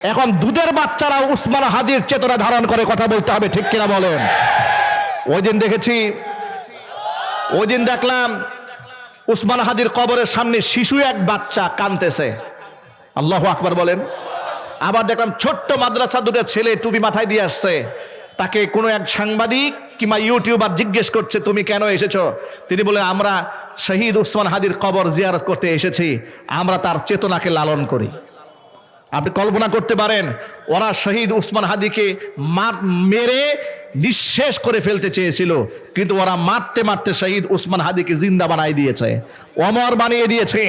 এখন দুধের বাচ্চারা উসমান হাদির চেতনা ধারণ করে কথা বলতে হবে, ঠিক কিনা বলেন? ওই দিন দেখলাম উসমান হাদির কবরের সামনে শিশু এক বাচ্চা কাঁদতেছে, আল্লাহু আকবার বলেন। আবার দেখলাম ছোট্ট মাদ্রাসা দুটো ছেলে টুপি মাথায় দিয়ে আসছে, তাকে কোনো এক সাংবাদিক কিংবা ইউটিউবার জিজ্ঞেস করছে তুমি কেন এসেছো? তিনি বলে আমরা শহীদ উসমান হাদির কবর জিয়ারত করতে এসেছি, আমরা তার চেতনাকে লালন করি। আপনি কল্পনা করতে পারেন, ওরা শহীদ উসমান হাদিকে মেরে নিঃশেষ করে ফেলতে চেয়েছিল, কিন্তু ওরা মারতে মারতে শহীদ উসমান হাদিকে জিন্দা বানাই দিয়েছে, অমর বানিয়ে দিয়েছে।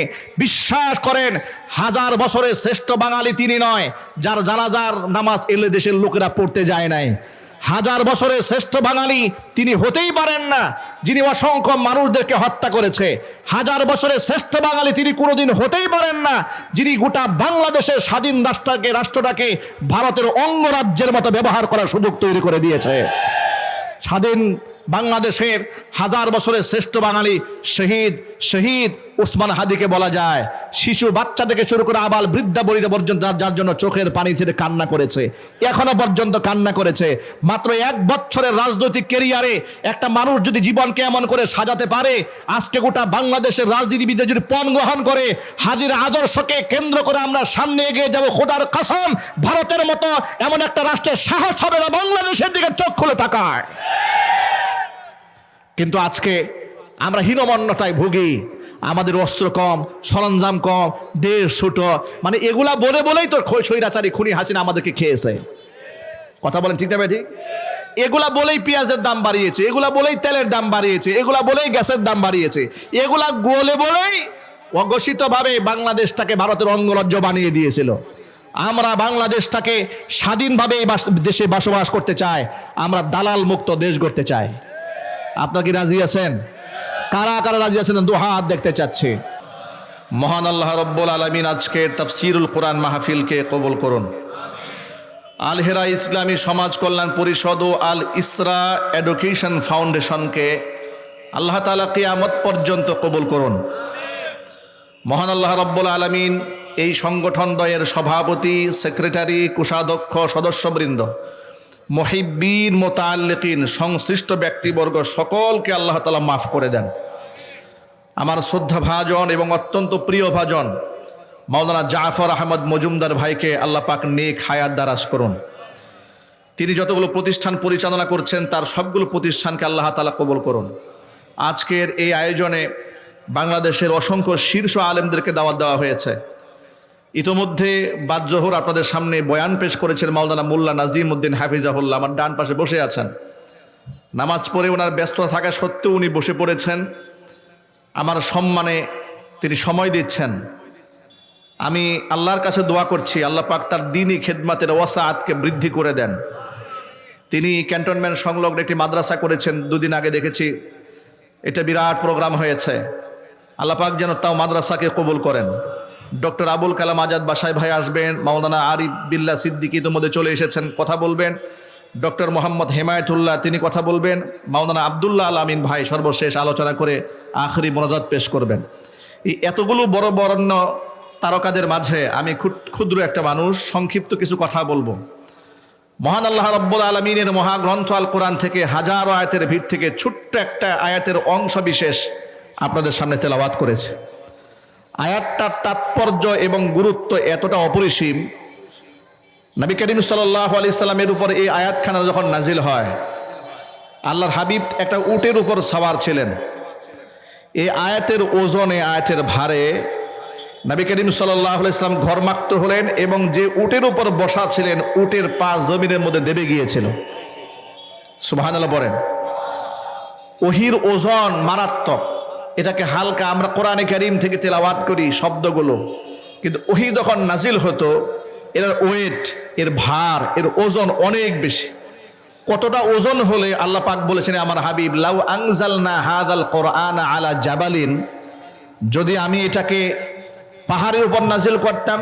বিশ্বাস করেন, হাজার বছরের শ্রেষ্ঠ বাঙালি তিনি নয় যার জানাজার নামাজ এলে দেশের লোকেরা পড়তে যায় নাই। হাজার বছরের শ্রেষ্ঠ বাঙালি তিনি হতেই পারেন না যিনি অসংখ্য মানুষদেরকে হত্যা করেছে। হাজার বছরের শ্রেষ্ঠ বাঙালি তিনি কোনোদিন হতেই পারেন না যিনি গোটা বাংলাদেশের স্বাধীন রাষ্ট্রটাকে ভারতের অঙ্গরাজ্যের মতো ব্যবহার করার সুযোগ তৈরি করে দিয়েছে। স্বাধীন বাংলাদেশের হাজার বছরের শ্রেষ্ঠ বাঙালি শহীদ উসমান হাদিকে বলা যায় শিশু বাচ্চা থেকে শুরু করে আবাল বৃদ্ধা বনিতা পর্যন্ত যার জন্য চোখের পানি ছেড়ে কান্না করেছে, এখনো পর্যন্ত কান্না করেছে। মাত্র 1 বছরের রাজনৈতিক ক্যারিয়ারে একটা মানুষ যদি জীবনকে এমন করে সাজাতে পারে, আজকে গোটা বাংলাদেশের রাজনীতিবিদরা যদি পণ গ্রহণ করে হাদির আদর্শকে কেন্দ্র করে আমরা সামনে এগিয়ে যাব, খোদার কসম ভারতের মতো এমন একটা রাষ্ট্রের সাহস হবে না বাংলাদেশের দিকে চোখ খুলে তাকায়। কিন্তু আজকে আমরা হীনমন্যতায় ভুগি, আমাদের অস্ত্র কম, সরঞ্জাম কম, দেশ ছোট, মানে এগুলা বলেই তো স্বৈরাচারী খুনি হাসিনা আমাদেরকে খেয়েছে। কথা বলেন ঠিক না ভাই? ঠিক। এগুলা বলেই পেঁয়াজের দাম বাড়িয়েছে, এগুলা বলেই তেলের দাম বাড়িয়েছে, এগুলা বলেই গ্যাসের দাম বাড়িয়েছে, এগুলা বলেই অঘোষিতভাবে বাংলাদেশটাকে ভারতের অঙ্গরাজ্য বানিয়ে দিয়েছিল। আমরা বাংলাদেশটাকে স্বাধীনভাবে দেশে বসবাস করতে চাই, আমরা দালাল মুক্ত দেশ গড়তে চাই। আপনারা কি রাজি আছেন? কারা কারা রাজি আছেন? 2 হাত দেখতে চাচ্ছি। মহান আল্লাহ রব্বুল আলামিন আজকের তাফসীরুল কোরআন মাহফিলকে কবুল করুন। আল হেরা ইসলামী সমাজ কল্যাণ পরিষদ ও আল ইসরা এডুকেশন ফাউন্ডেশনকে আল্লাহ তাআলা কিয়ামত পর্যন্ত কবুল করুন। মহান আল্লাহ রব্বুল আলামিন এই সংগঠন দ্বয়ের সভাপতি, সেক্রেটারি, কোষাধ্যক্ষ, সদস্যবৃন্দ, মুহিব্বিন, মুতাআল্লিকিন, সংশ্লিষ্ট ব্যক্তিবর্গ সকলকে আল্লাহ তাআলা মাফ করে দেন। আমার শ্রদ্ধা ভাজন এবং অত্যন্ত প্রিয় ভাজন মাওলানা জাফর আহমদ মজুমদার ভাইকে আল্লাহ পাক নেক হায়াত দারাজ করুন। তিনি যতগুলো প্রতিষ্ঠান পরিচালনা করছেন তার সবগুলো প্রতিষ্ঠানকে আল্লাহ তাআলা কবুল করুন। আজকের এই আয়োজনে বাংলাদেশের অসংখ্য শীর্ষ আলেমদেরকে দাওয়াত দেওয়া হয়েছে। ইতোমধ্যে বাদ জোহর আপনাদের সামনে বয়ান পেশ করেছেন মাওলানা মোল্লা নাজিম উদ্দিন হাফিজাহুল্লাহ, আমার ডান পাশে বসে আছেন। নামাজ পড়ে ওনার ব্যস্ততা থাকা সত্ত্বেও উনি বসে পড়েছেন, আমার সম্মানে তিনি সময় দিচ্ছেন। আমি আল্লাহর কাছে দোয়া করছি আল্লাহ পাক তার দ্বীনি খেদমাতের ওয়াসাআতকে বৃদ্ধি করে দেন। তিনি ক্যান্টনমেন্ট সংলগ্ন একটি মাদ্রাসা করেছেন, 2 দিন আগে দেখেছি, এটা বিরাট প্রোগ্রাম হয়েছে। আল্লাহ পাক যেন তাও মাদ্রাসাকে কবুল করেন। ডক্টর আবুল কালাম আজাদ বাসায় ভাই আসবেন, মাওলানা আরিফ বিল্লাহ সিদ্দিকী ইতিমধ্যে চলে এসেছেন, কথা বলবেন। ডক্টর মোহাম্মদ হেমায়েতুল্লাহ তিনি কথা বলবেন। মাওলানা আব্দুল্লাহ আল আমিন ভাই সর্বশেষ আলোচনা করে আখরি মোনাজাত পেশ করবেন। এই এতগুলো বড় বরেণ্য তারকাদের মাঝে আমি ক্ষুদ্র একটা মানুষ সংক্ষিপ্ত কিছু কথা বলবো। মহান আল্লাহ রাব্বুল আলামিনের মহাগ্রন্থ আল কোরআন থেকে হাজারো আয়াতের ভিড় থেকে ছোট্ট একটা আয়াতের অংশ বিশেষ আপনাদের সামনে তেলাওয়াত করেছে। আয়াতটার তাৎপর্য এবং গুরুত্ব এতটা অপরিসীম, নবী করিম সাল্লাল্লাহু আলাইহি সাল্লামের উপর এই আয়াতখানা যখন নাজিল হয়, আল্লাহর হাবিব একটা উটের উপর সওয়ার ছিলেন। এই আয়াতের ওজনে, আয়াতের ভারে নবী করিম সাল্লাল্লাহু আলাইহি সাল্লাম ঘরমাক্ত হলেন এবং যে উটের উপর বসা ছিলেন উটের পা জমিনের মধ্যে দেবে গিয়েছিল। সুবহানাল্লাহ বলেন। ওহির ওজন মারাত্মক, এটাকে হালকা আমরা কোরআনে কারীম থেকে তেলাওয়াত করি শব্দগুলো, কিন্তু ওহী যখন নাজিল হতো এর ওয়েট, এর ভার, এর ওজন অনেক বেশি। কতটা ওজন হলে আল্লাহ পাক বলেছেন আমার হাবিব লাউ আনজালনা হাযাল কোরআনা আলা জাবালিন, যদি আমি এটাকে পাহাড়ের উপর নাজিল করতাম,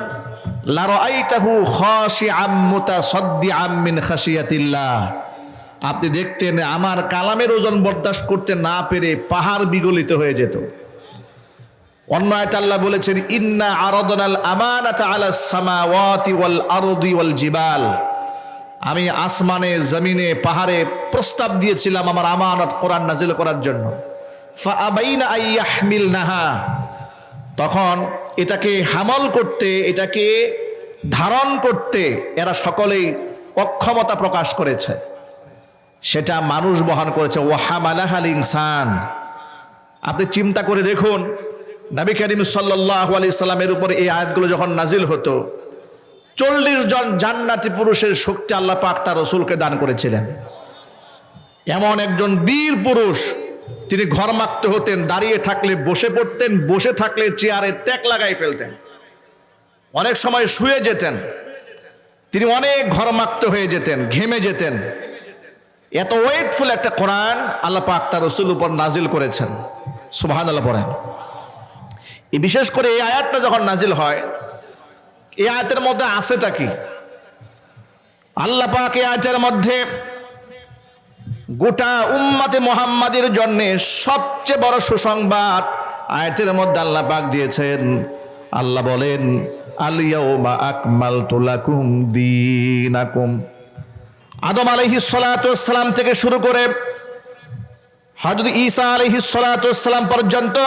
লা রাআইতাহু খাশিআম মুতাসাদ্দিআম মিন খাশিয়াতিল্লাহ, আপনি দেখতেন আমার কালামের ওজন বরদাস্ত করতে না পেরে পাহাড় বিগলিত হয়ে যেত। অন্য আয়াতে আল্লাহ বলেছেন ইন্না আরাদনাল আমানাতা আলাস সামাওয়াতি ওয়াল আরদি ওয়াল জিবাল, আমি আসমানে জমিনে পাহাড়ে প্রস্তাব দিয়েছিলাম আমার আমানত কোরআন নাজিল করার জন্য। ফাআবাইনা আইয়াহমিলনাহা, তখন এটাকে হামল করতে, এটাকে ধারণ করতে এরা সকলেই অক্ষমতা প্রকাশ করেছে, সেটা মানুষ বহন করেছে। ওয়াহামালাহাল ইনসান, আপনি চিন্তা করে দেখুন নবী করিম সাল্লাল্লাহু আলাইহি সাল্লামের উপর এই আয়াতগুলো যখন নাজিল হতো, 40 জন জান্নাতি পুরুষের শক্তি আল্লাহ পাক তার রাসূলকে দান করেছিলেন। এমন একজন বীর পুরুষ, তিনি ঘরমাক্ত হতেন, দাঁড়িয়ে থাকলে বসে পড়তেন, বসে থাকলে চেয়ারে ট্যাক লাগাই ফেলতেন, অনেক সময় শুয়ে যেতেন, তিনি অনেক ঘরমাক্ত হয়ে যেতেন, ঘেমে যেতেন। এত ওয়েটফুল একটা কোরআন আল্লাহ পাক তার রাসূল উপর নাজিল করেছেন। সুবহানাল্লাহ পড়েন। এই বিশেষ করে এই আয়াতটা যখন নাজিল হয়, এই আয়াতের মধ্যে আছেটা কি? আল্লাহ পাক এই আয়াতের মধ্যে গোটা উম্মতে মুহাম্মাদের জন্য সবচেয়ে বড় সুসংবাদ আয়াতের মধ্যে আল্লাহ পাক দিয়েছেন। আল্লাহ বলেন আল ইয়াউমা আকমালতু লাকুম দীনাকুম। আদম আলাইহিস সালাতু ওয়াস সালাম থেকে শুরু করে হযরত ঈসা আলাইহিস সালাতু ওয়াস সালাম পর্যন্ত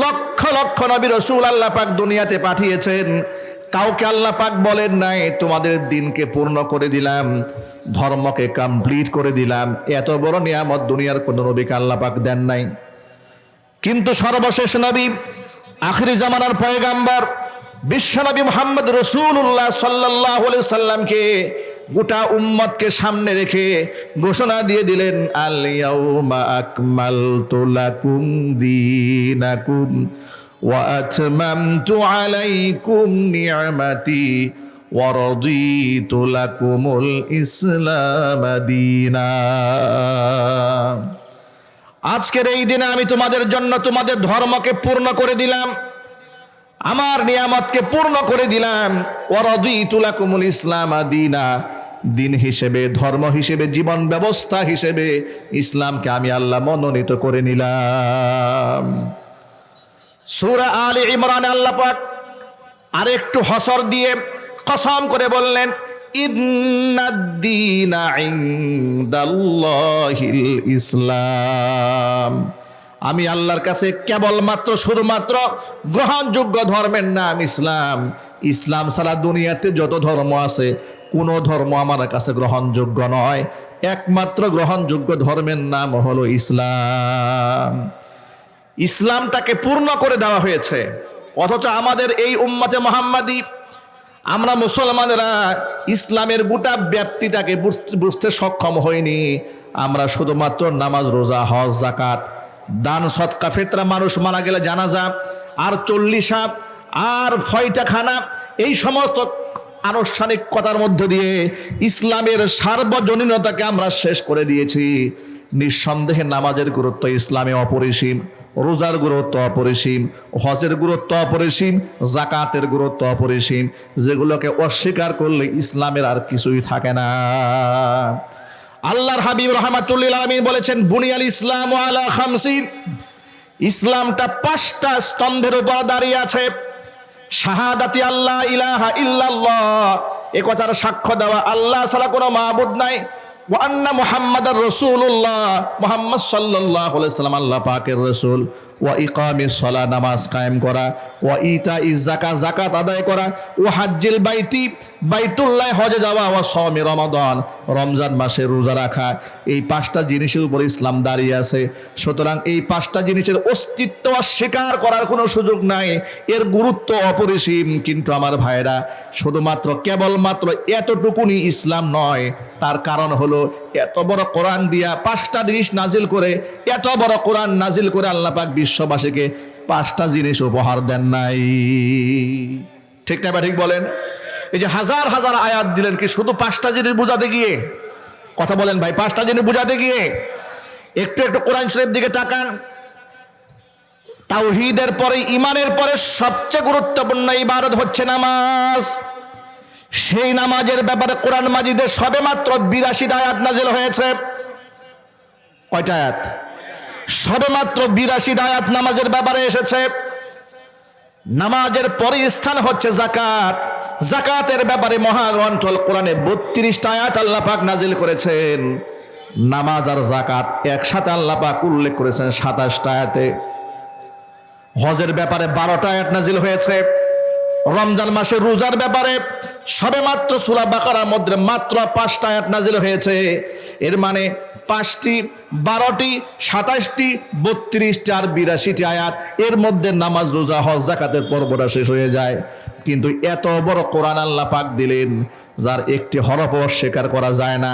লক্ষ লক্ষ নবী রাসূল আল্লাহ পাক দুনিয়াতে পাঠিয়েছেন। কাউকে আল্লাহ পাক বলেন নাই তোমাদের দিনকে পূর্ণ করে দিলাম, ধর্মকে কমপ্লিট করে দিলাম। এত বড় নিয়ামত দুনিয়ার কোন নবীকে আল্লাহ পাক দেন নাই। কিন্তু সর্বশেষ নবী, আখিরি জামানার পয়গাম্বর বিশ্বনবী মুহাম্মদ রাসূলুল্লাহ সাল্লাল্লাহু আলাইহি সাল্লামকে গোটা উম্মতকে সামনে রেখে ঘোষণা দিয়ে দিলেন আল ইয়াউমা আকমালতু লাকুম দীনাকুম ওয়া আতমামতু আলাইকুম নি'মাতি ওয়া রাদিতু লাকুমুল ইসলাম দীনা। আজকের এই দিনে আমি তোমাদের জন্য তোমাদের ধর্মকে পূর্ণ করে দিলাম, আমার নিয়ামতকে পূর্ণ করে দিলাম। ওয়া রাদিতু লাকুমুল ইসলাম দীনা, দিন হিসেবে, ধর্ম হিসেবে, জীবন ব্যবস্থা হিসেবে ইসলামকে আমি আল্লাহ মনোনীত করে নিলাম। সূরা আলে ইমরানে আল্লাহ পাক আরেকটু হসর দিয়ে কসম করে বললেন ইন্নাদ-দীনা ইনদাল্লাহিল ইসলাম, আমি আল্লাহর কাছে কেবলমাত্র শুধুমাত্র গ্রহণযোগ্য ধর্মের নাম ইসলাম। ইসলাম ছাড়া দুনিয়াতে যত ধর্ম আছে কোন ধর্ম আমার কাছে গ্রহণযোগ্য নয়। একমাত্র গ্রহণযোগ্য ধর্মের নাম হলো ইসলাম। ইসলামটাকে পূর্ণ করে দেওয়া হয়েছে, অথচ আমাদের এই উম্মতে মুহাম্মাদি, আমরা মুসলমানেরা ইসলামের গোটা ব্যাপ্তিটাকে বুঝতে সক্ষম হইনি। আমরা শুধুমাত্র নামাজ, রোজা, হজ, যাকাত, দান, সদকা, ফিতরা, মানুষ মারা গেলে জানাজা, আর 40 আর ফয়টা খানা, এই সমস্ত আনুষ্ঠানিকতার মধ্য দিয়ে ইসলামের সার্বজনীনতাকে আমরা শেষ করে দিয়েছি। নিঃসন্দেহে নামাজের গুরুত্ব ইসলামে অপরিসীম, রোজার গুরুত্ব অপরিসীম, হজের গুরুত্ব অপরিসীম, যাকাতের গুরুত্ব অপরিসীম, যেগুলোকে অস্বীকার করলে ইসলামের আর কিছুই থাকে না। আল্লাহর হাবিব রাহমাতুল লিল আলামিন বলেছেন বুনিয়াল ইসলামু আলা খামসিন, ইসলামটা 5টা স্তম্ভের উপর দাঁড়িয়ে আছে। শাহাদাতি আল্লাহ ইলাহা ইল্লাল্লাহ, এ কথার সাক্ষ্য দেওয়া আল্লাহ ছাড়া কোনো মাবুদ নাই, ওয়া আন্না মুহাম্মাদার রাসূলুল্লাহ, মুহাম্মদ সাল্লাল্লাহু আলাইহি সাল্লাম আল্লাহ পাকের রাসূল, ওয়া ইকামিস সালাহ, নামাজ কায়েম করা, ওয়া ইতাইজ যাকাত, যাকাত আদায় করা, ওয়া হাজ্জিল বাইতি, বাইতুল্লাহ হজে যাওয়া, ওয়া সাওমি রমাদান, রমজান মাসে রোজা রাখা। এই 5টা জিনিসের উপর ইসলাম দাঁড়িয়ে আছে। সুতরাং এই 5টা জিনিসের অস্তিত্ব অস্বীকার করার কোনো সুযোগ নাই, এর গুরুত্ব অপরিসীম। কিন্তু আমার ভাইরা, শুধুমাত্র কেবলমাত্র এতটুকুনি ইসলাম নয়। তার কারণ হলো এত বড় কোরআন দিয়া 5টা জিনিস নাজিল করে, এত বড় কোরআন নাজিল করে আল্লাহ পাক বিশ্ববাসীকে 5টা জিনিস উপহার দেন নাই। ঠিক না বা ঠিক বলেন? এই যে হাজার হাজার আয়াত দিলেন কি শুধু 5টা জিনিস বুঝাতে গিয়ে? কথা বলেন ভাই, 5টা জিনিস বুঝাতে গিয়ে? একটু একটু কোরআন শরীফ দিকে তাকান। তাওহীদের পরে, ঈমানের পরে সবচেয়ে গুরুত্বপূর্ণ ইবাদত হচ্ছে নামাজ। সেই নামাজের ব্যাপারে কোরআন মাজিদে সবেমাত্র 82টা আয়াত নাজিল হয়েছে। কয়টা আয়াত? সবেমাত্র 82টা আয়াত নামাজের ব্যাপারে এসেছে। নামাজের পরে স্থান হচ্ছে যাকাত। যাকাতের ব্যাপারে মহাগ্রন্থ আল কোরআনে 32টা আয়াত আল্লাহ পাক নাজিল করেছেন। নামাজ আর যাকাত একসাথে আল্লাহ পাক উল্লেখ করেছেন 27টা আয়াতে। হজের ব্যাপারে 12টা আয়াত নাজিল হয়েছে। রমজান মাসে রোজার ব্যাপারে সবেমাত্র সূরা বাকারার মধ্যে মাত্র 5টা আয়াত নাজিল হয়েছে। এর মানে 5টি, 12টি, 27টি, 32টি আর 82টি আয়াত, এর মধ্যে নামাজ, রোজা, হজ, যাকাতের পর্বটা শেষ হয়ে যায়। কিন্তু এত বড় কোরআন আল্লাহ পাক দিলেন, যার একটি হরফ অস্বীকার করা যায় না।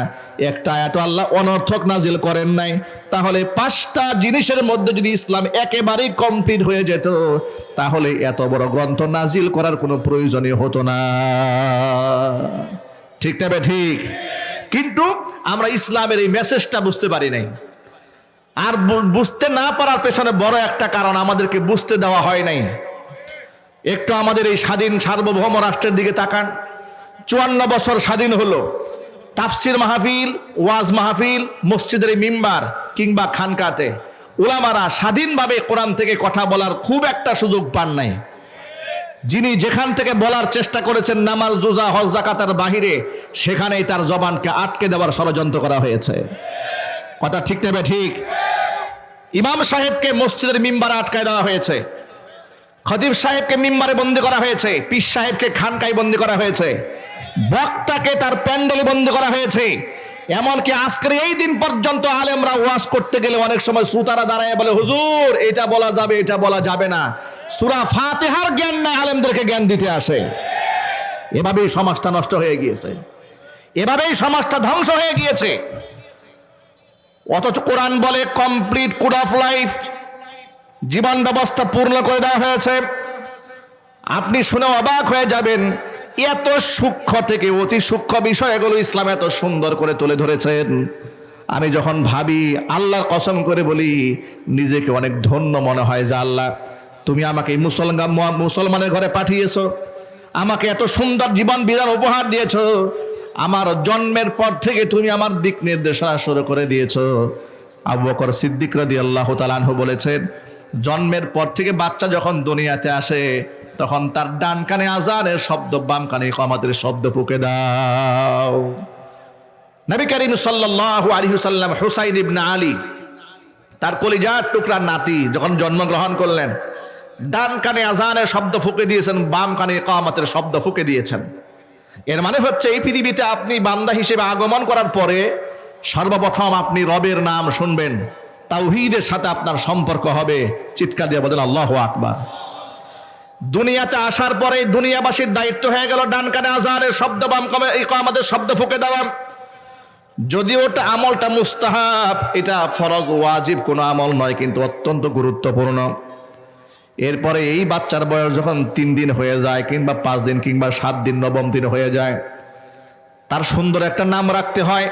একটা আয়াত আল্লাহ অনর্থক নাজিল করেন নাই। তাহলে 5টা জিনিসের মধ্যে যদি ইসলাম একেবারেই কমপ্লিট হয়ে যেত, তাহলে এত বড় গ্রন্থ নাজিল করার কোনো প্রয়োজনই হতো না। ঠিক না বে ঠিক? কিন্তু আমরা ইসলামের এই মেসেজটা বুঝতে পারি নাই। আর বুঝতে না পারার পেছনে বড় একটা কারণ, আমাদেরকে বুঝতে দেওয়া হয় নাই। একটু আমাদের এই স্বাধীন সার্বভৌম রাষ্ট্রের দিকে তাকান। 54 বছর স্বাধীন হলো, তাফসির মাহফিল, ওয়াজ মাহফিল, মসজিদের মিম্বার কিংবা খানকাতে উলামারা স্বাধীনভাবে কোরআন থেকে কথা বলার খুব একটা সুযোগ পান নাই। যিনি যেখান থেকে বলার চেষ্টা করেছেন নামাজ, রোজা, হজ, যাকাতের বাহিরে, সেখানেই তার জবানকে আটকে দেওয়ার ষড়যন্ত্র করা হয়েছে। কথা ঠিক নেবে ঠিক? ইমাম সাহেবকে মসজিদের মিম্বারে আটকায় দেওয়া হয়েছে, খতিব সাহেবকে মিম্বারে বন্দী করা হয়েছে, পীর সাহেবকে খানকায় বন্দী করা হয়েছে, বক্তাকে তার প্যান্ডেলে বন্দী করা হয়েছে। এমনকি আজকের এই দিন পর্যন্ত আলেমরা ওয়াজ করতে গেলে অনেক সময় শ্রোতারা দাঁড়ায় বলে, হুজুর এটা বলা যাবে, এটা বলা যাবে না। সূরা ফাতিহার জ্ঞান নাই, আলেমদেরকে জ্ঞান দিতে আসে। এভাবেই সমাজটা নষ্ট হয়ে গিয়েছে, এভাবেই সমাজটা ধ্বংস হয়ে গিয়েছে। অথচ কোরআন বলে কমপ্লিট কোড অফ লাইফ, জীবন ব্যবস্থা পূর্ণ করে দেওয়া হয়েছে। আপনি শুনে অবাক হয়ে যাবেন, এত সূক্ষ্ম থেকে অতি সূক্ষ্ম বিষয়গুলো ইসলাম এত সুন্দর করে তুলে ধরেছেন। আমি যখন ভাবি, আল্লাহর কসম করে বলি, নিজেকে অনেক ধন্য মনে হয় যে আল্লাহ তুমি আমাকে মুসলমানের ঘরে পাঠিয়েছো, আমাকে এত সুন্দর জীবন বিধান উপহার দিয়েছো, আমার জন্মের পর থেকে তুমি আমার দিক নির্দেশনা শুরু করে দিয়েছো। আবু বকর সিদ্দিক রাদিয়াল্লাহু তাআলা আনহু বলেছেন, জন্মের পর থেকে বাচ্চা যখন দুনিয়াতে আসে, তখন তার ডান কানে আযানের শব্দ, বাম কানে ইকামতের শব্দ ফুঁকে দাও। নবী করিম সাল্লাল্লাহু আলাইহি ওয়াসাল্লাম হুসাইন ইবনে আলী, তার কলিজার টুকরা নাতি, যখন জন্মগ্রহণ করলেন, ডান কানে আযানের শব্দ ফুঁকে দিয়েছেন, বাম কানে ইকামতের শব্দ ফুঁকে দিয়েছেন। এর মানে হচ্ছে এই পৃথিবীতে আপনি বান্দা হিসেবে আগমন করার পরে সর্বপ্রথম আপনি রবের নাম শুনবেন, তাওহীদের সাথে আপনার সম্পর্ক হবে। চিৎকার দিয়ে বলেন আল্লাহু আকবার। দুনিয়াতে আসার পরে দুনিয়াবাসীর দায়িত্ব হয়ে গেল ডান কানে আযানের শব্দ, বাম কানে ইকামতের শব্দ ফুঁকে দেওয়া। যদিও ওটা আমলটা মুস্তাহাব, এটা ফরজ ওয়াজিব কোনো আমল নয়, কিন্তু অত্যন্ত গুরুত্বপূর্ণ। এরপরে এই বাচ্চার বয়স যখন 3 দিন হয়ে যায়, কিংবা 5 দিন, কিংবা 7 দিন, 9ম দিন হয়ে যায়, তার সুন্দর একটা নাম রাখতে হয়।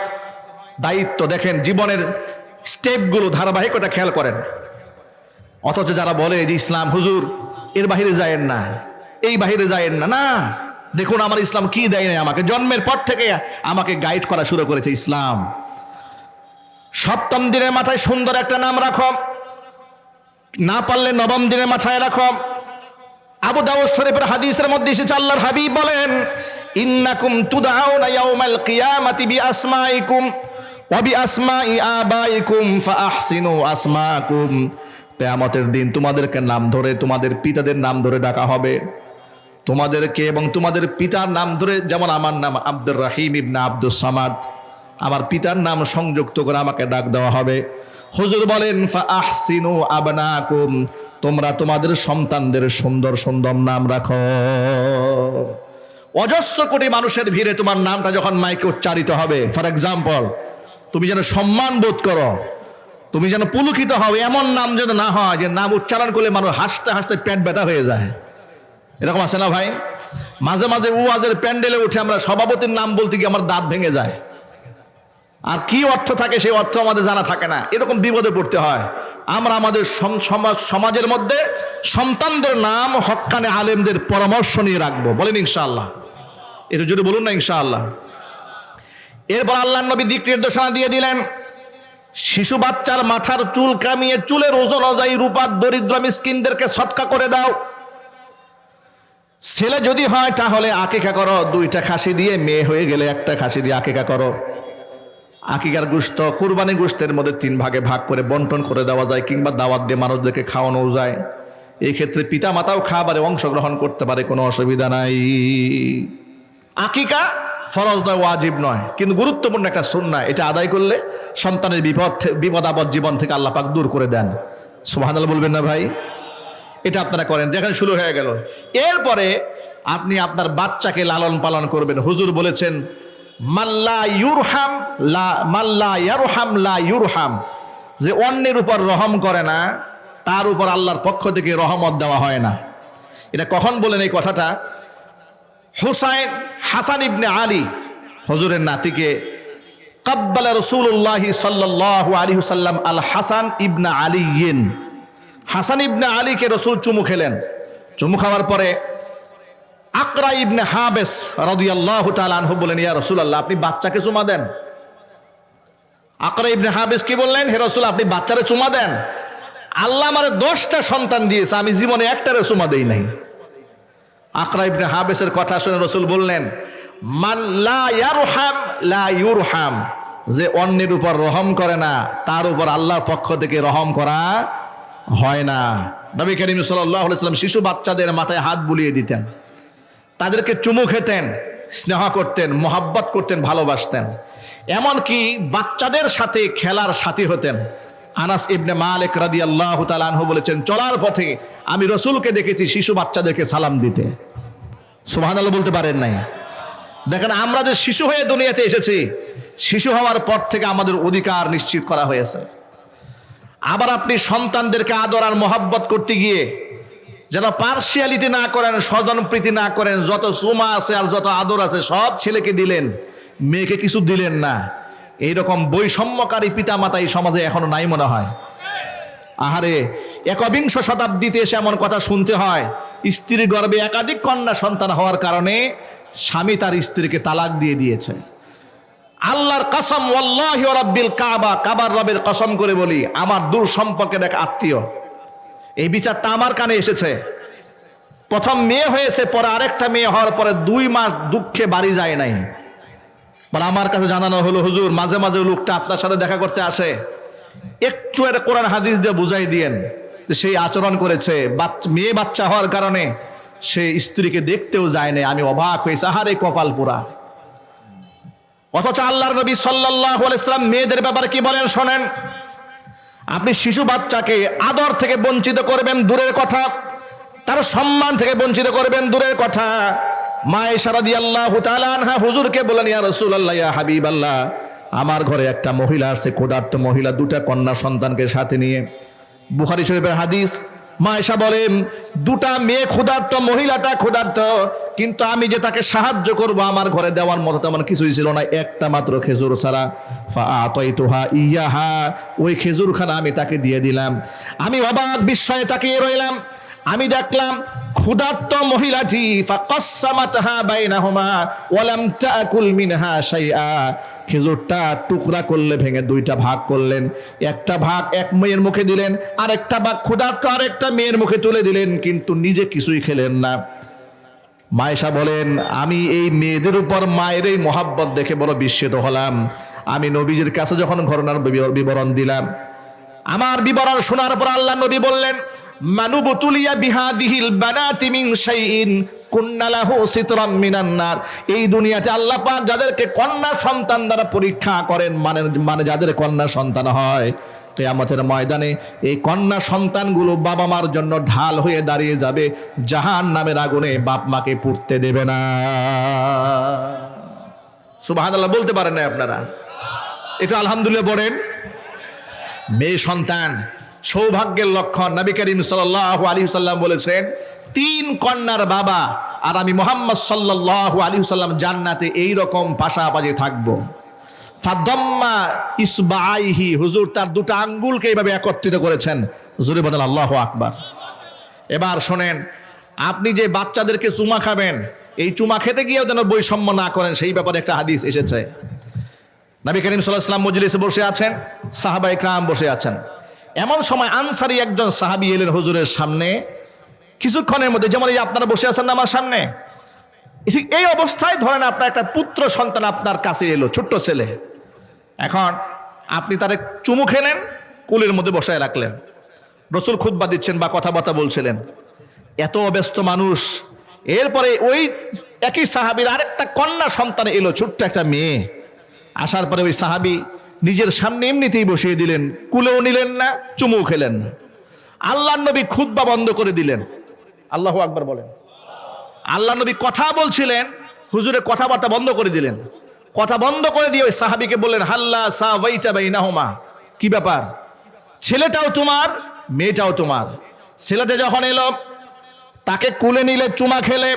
দায়িত্ব দেখেন, জীবনের স্টেপগুলো, ধারাবাহিকতা খেয়াল করেন। অথচ যারা বলে যে ইসলাম হুজুর এর বাহিরে যায়েন না, এই বাহিরে যায়েন না, না দেখুন আমার ইসলাম কি দেয় না, আমাকে জন্মের পর থেকে আমাকে গাইড করা শুরু করেছে ইসলাম। 7ম দিনের মাথায় সুন্দর একটা নাম রাখো, না পারলে 9ম দিনের মাথায় রাখো। আবু দাউদ শরীফের হাদিসের মধ্যে এসেছে, আল্লাহর হাবিব বলেন, ইন্নাকুম তুদআউনা ইয়াউমাল কিয়ামাতি বিআসমাইকুম ওয়া বিআসমাই আবাইকুম ফাআহসিনু আসমাকুম। কিয়ামতের দিন তোমাদেরকে নাম ধরে, তোমাদের পিতাদের নাম ধরে ডাকা হবে। তোমাদেরকে এবং তোমাদের পিতার নাম ধরে, যেমন আমার নাম আব্দুর রহিম ইবনে আব্দুস সামাদ, আমার পিতার নাম সংযুক্ত করে আমাকে ডাক দেওয়া হবে। হুজুর বলেন, ফাআহসিনু আবনাকুম, তোমরা তোমাদের সন্তানদের সুন্দর সুন্দর নাম রাখো। অজস্র কোটি মানুষের ভিড়ে তোমার নামটা যখন মাইকে উচ্চারিত হবে, ফর এক্সাম্পল, তুমি যেন সম্মান বোধ করো, তুমি যেন পুলকিত হও। এমন নাম যেন না হয় যে নাম উচ্চারণ করলে মানুষ হাসতে হাসতে পেট ব্যথা হয়ে যায়। এরকম আছে না ভাই? মাঝে মাঝে ওয়াজের প্যান্ডেলে উঠে আমরা সভাপতির নাম বলতে গিয়ে আমার দাঁত ভেঙে যায়। আর কি অর্থ থাকে সেই অর্থ আমাদের জানা থাকে না, এরকম বিপদে পড়তে হয়। আমরা আমাদের সমাজের মধ্যে সন্তানদের নাম হক্কানে আলেমদের পরামর্শ নিয়ে রাখবো। বলেন ইনশাআল্লাহ। এটা যদি বলুন না ইনশাআল্লাহ। এরপর আল্লাহর নবী দিক নির্দেশনা দিয়ে দিলেন, শিশু বাচ্চার মাথার চুল কামিয়ে চুলের ওজন অনুযায়ী রূপার দরিদ্র মিসকিনদেরকে সদকা করে দাও। ছেলে যদি হয় তাহলে আকিকা করো, 2টা খাসি দিয়ে, মেয়ে হয়ে গেলে 1টা খাসি দিয়ে আকিকা করো। আকিকার গোশত কুরবানি গোশতের মধ্যে 3 ভাগে ভাগ করে বন্টন করে দেওয়া যায়, কিংবা দাওয়াত দিয়ে মানুষদেরকে খাওয়ানো যায়। এই ক্ষেত্রে পিতা মাতাও খাবারে অংশগ্রহণ করতে পারে, কোনো অসুবিধা নাই। আকিকা ফরজ নয়, ওয়াজিব নয়, কিন্তু গুরুত্বপূর্ণ একটা সুন্নাহ। এটা আদায় করলে সন্তানের বিপদ আপদ জীবন থেকে আল্লাহ পাক দূর করে দেন। সুবহানাল্লাহ বলবেন না ভাই? এটা আপনারা করেন, দেখেন শুরু হয়ে গেল। এরপরে আপনি আপনার বাচ্চাকে লালন পালন করবেন। হুজুর বলেছেন মাল্লা ইউরহাম লা ইউরহাম, যে অন্যের উপর রহম করে না তার উপর আল্লাহর পক্ষ থেকে রহমত দেওয়া হয় না। এটা কখন বলেন এই কথাটা? হাসান ইবনে আলী হুজুরের নাতিকে কাব্বালা রাসূলুল্লাহ সাল্লাল্লাহু আলাইহি ওয়াসাল্লাম আল হাসান ইবনে আলীন, হাসান ইবনে আলীকে রাসূল চুমু খেলেন। চুমু খাওয়ার পরে আকরা ইবনে হাবেস রাদিয়াল্লাহু তাআলা আনহু বলেন, ইয়া রাসূলুল্লাহ, আপনি বাচ্চাকে চুমা দেন? আকরা ইবনে হাবেস কি বললেন? হে রাসূল, আপনি বাচ্চারে চুমা দেন? আল্লাহ আমারে 10টা সন্তান দিয়েছে, আমি জীবনে একটারে চুমা দেই নাই। আকরা ইবনে হাবেসের কথা শুনে রাসূল বললেন মান লা ইয়ারহাম লা ইউরহাম, যে অন্যের উপর রহম করে না তার উপর আল্লাহর পক্ষ থেকে রহম করা হয় না। নবী করিম সাল্লাল্লাহু আলাইহি ওয়াসাল্লাম শিশু বাচ্চাদের মাথায় হাত বুলিয়ে দিতেন, তাদেরকে চুমু খেতেন, স্নেহ করতেন, মোহাব্বত করতেন, ভালোবাসতেন। এমনকি বাচ্চাদের সাথে খেলার সাথী হতেন। আনাস ইবনে মালিক রাদিয়াল্লাহু তাআলা আনহু বলেছেন, চলার পথে আমি রাসূলকে দেখেছি শিশু বাচ্চাদেরকে সালাম দিতে। সুবহানাল্লাহ বলতে পারেন নাই? দেখেন, আমরা যে শিশু হয়ে দুনিয়াতে এসেছি, শিশু হওয়ার পর থেকে আমাদের অধিকার নিশ্চিত করা হয়েছে। আবার আপনি সন্তানদেরকে আদর আর মোহাব্বত করতে গিয়ে যেন পার্সিয়ালিটি না করেন, স্বজনপ্রীতি না করেন। যত চুমা আছে আর যত আদর আছে সব ছেলেকে দিলেন, মেয়েকে কিছু দিলেন না। এইরকম বৈষম্যকারী পিতামাতা এই সমাজে এখনো নাই মনে হয়। আহারে, 21 শতাব্দীতে এসে এমন কথা শুনতে হয়, স্ত্রীর গর্ভে একাধিক কন্যা সন্তান হওয়ার কারণে স্বামী তার স্ত্রীকে তালাক দিয়ে দিয়েছে। আল্লাহর কসম, ওয়াল্লাহি ওয়া রাব্বিল কাবা, কাবার রবের কসম করে বলি, আমার দূর সম্পর্কের এক আত্মীয়, এই বিচারটা আমার কানে এসেছে। প্রথম মেয়ে হয়েছে, পরে আরেকটা মেয়ে হওয়ার পরে 2 মাস দুঃখে বাড়ি যায় নাই। পরে আমার কাছে জানানো হলো, হুজুর, মাঝে মাঝে লোকটা আপনার সাথে দেখা করতে আসে, একটু এর কোরআন হাদিস দিয়ে বুঝাই দিয়েন যে সেই আচরণ করেছে। মেয়ে বাচ্চা হওয়ার কারণে সে স্ত্রীকে দেখতেও যায় না। আমি অবাক হয়েছি, আহারে কপাল পোড়া। অথচ আল্লাহর নবী সাল্লাল্লাহু আলাইহি ওয়াসাল্লাম মেয়েদের ব্যাপারে কি বলেন শোনেন। আপনি শিশু বাচ্চাকে আদর থেকে বঞ্চিত করবেন দূরের কথা, তার সম্মান থেকে বঞ্চিত করবেন দূরের কথা। মা আয়েশা রাদিয়াল্লাহু তাআলা আনহা হুজুরকে বলেন, ইয়া রাসূলুল্লাহ, ইয়া হাবিবাল্লাহ, আমার ঘরে একটা মহিলা আছে, ক্ষুধার্ত মহিলা, 2টা কন্যা সন্তানকে সাথে নিয়ে। বুখারী শরীফের হাদিস। মা আয়েশা বলেন, 2টা মেয়ে ক্ষুধার্ত, মহিলাটা ক্ষুধার্ত, কিন্তু আমি যে তাকে সাহায্য করব আমার ঘরে দেওয়ার মতো তেমন কিছুই ছিল না, একটা মাত্র খেজুর ছাড়া। ফাআতাইতুহা ইয়াহা, ওই খেজুরখানা আমি তাকে দিয়ে দিলাম। আমি অবাক বিস্ময়ে তাকিয়ে রইলাম। আমি দেখলাম ক্ষুধার্ত মহিলাটি ফাকাসসামাতহা বাইনাহুমা ওয়া লাম তাকুল মিনহা শাইআ, খেজুরটা টুকরা করলে ভেঙে 2টা ভাগ করলেন। একটা ভাগ এক মেয়ের মুখে দিলেন, আরেকটা ভাগ ক্ষুধার্ত আরেকটা মেয়ের মুখে তুলে দিলেন, কিন্তু নিজে কিছুই খেলেন না। মা আয়েশা বলেন, আমি এই মেয়েদের উপর মায়ের এই মহাব্বত দেখে বড় বিস্মিত হলাম। আমি নবীজির কাছে যখন ঘটনার বিবরণ দিলাম, আমার বিবরণ শোনার পর আল্লাহ নবী বললেন, মানুবতুলিয়া বিহাদিহিল বানাতি মিন শাইইন কুন্না লাহু সিতরাম মিনান নার। এই দুনিয়াতে আল্লাহ পাক যাদেরকে কন্যা সন্তান দ্বারা পরীক্ষা করেন, মানে যাদের কন্যা সন্তান হয়, কিয়ামতের ময়দানে এই কন্যা সন্তানগুলো বাবা মার জন্য ঢাল হয়ে দাঁড়িয়ে যাবে, জাহান্নামের আগুনে বাপ মাকে পুড়তে দেবে না। সুবহানাল্লাহ বলতে পারেন না আপনারা? এটা আলহামদুলিল্লাহ বলেন। মেয়ে সন্তান সৌভাগ্যের লক্ষণ। নবী করিম সাল্লাল্লাহু আলাইহি ওয়াসাল্লাম বলেছেন, 3 কন্যার বাবা আর আমি মুহাম্মদ সাল্লাল্লাহু আলাইহি ওয়াসাল্লাম জান্নাতে এই রকম পাশাপাশি থাকবো। ফাদাম্মা ইসবাইহি, হুজুর তার 2টা আঙ্গুলকে এইভাবে একত্রিত করেছেন। জোরে বলেন আল্লাহু আকবার। এবার শোনেন, আপনি যে বাচ্চাদেরকে চুমা খাবেন, এই চুমা খেতে গিয়েও যেন বৈষম্য না করেন, সেই ব্যাপারে একটা হাদিস এসেছে। নবী করিম সাল্লাল্লাহু আলাইহি ওয়াসাল্লাম মজলিসে বসে আছেন, সাহাবায়ে কেরাম বসে আছেন। এমন সময় আনসারী একজন সাহাবী এলেন হুজুরের সামনে। কিছুক্ষণের মধ্যে, যেমন এই আপনারা বসে আছেন না আমার সামনে, ঠিক এই অবস্থায় ধরেন আপনার একটা পুত্র সন্তান আপনার কাছে এলো, ছোট্ট ছেলে। এখন আপনি তারে চুমু খেলেন, কোলের মধ্যে বসায় রাখলেন, রসুল খুতবা দিচ্ছেন বা কথাবার্তা বলছিলেন, এত অব্যস্ত মানুষ। এরপরে ওই একই সাহাবীর আরেকটা কন্যা সন্তান এলো, ছোট্ট একটা মেয়ে। আসার পরে ওই সাহাবী নিজের সামনে এমনিতেই বসিয়ে দিলেন, কুলেও নিলেন না, চুমু খেলেন না। আল্লাহর নবী খুতবা বন্ধ করে দিলেন। আল্লাহু আকবার বলেন। আল্লাহ নবী কথা বলছিলেন, হুজুরের কথাবার্তা বন্ধ করে দিলেন। কথা বন্ধ করে দিয়ে ওই সাহাবীকে বললেন, হাল্লা সাওয়াইতা বাইনাহুমা, কি ব্যাপার, ছেলেটাও তোমার মেয়েটাও তোমার। ছেলেটা যখন এলো তাকে কুলে নিলে, চুমা খেলে,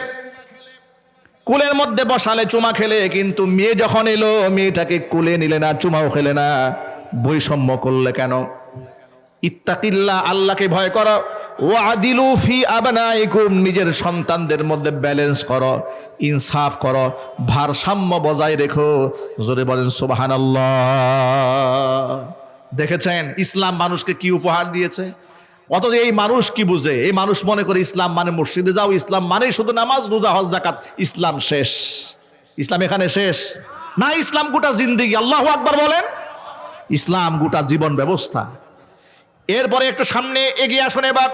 কুলের মধ্যে বসালে, চুমা খেলে, কিন্তু মেয়ে যখন এলো মেয়েটাকে কুলে নিলে না, চুমাও খেলে না। বৈষম্য করলে কেন? ইত্তাকিল্লাহ, আল্লাহকে ভয় করো। ওয়াদিলু ফি আবনাইকুম, নিজের সন্তানদের মধ্যে ব্যালেন্স করো, ইনসাফ করো, ভারসাম্য বজায় রেখো। জোরে বলেন সুবহানাল্লাহ। দেখেছেন ইসলাম মানুষকে কি উপহার দিয়েছে? অথচ এই মানুষ কি বুঝে? এই মানুষ মনে করে ইসলাম মানে মসজিদে যাও, ইসলাম মানে শুধু নামাজ, রোজা, হজ, যাকাত, ইসলাম শেষ। ইসলাম এখানে শেষ না, ইসলাম গোটা জিন্দেগি। আল্লাহু আকবার বলেন। ইসলাম গোটা জীবন ব্যবস্থা। এরপরে একটু সামনে এগিয়ে আসুন। এবার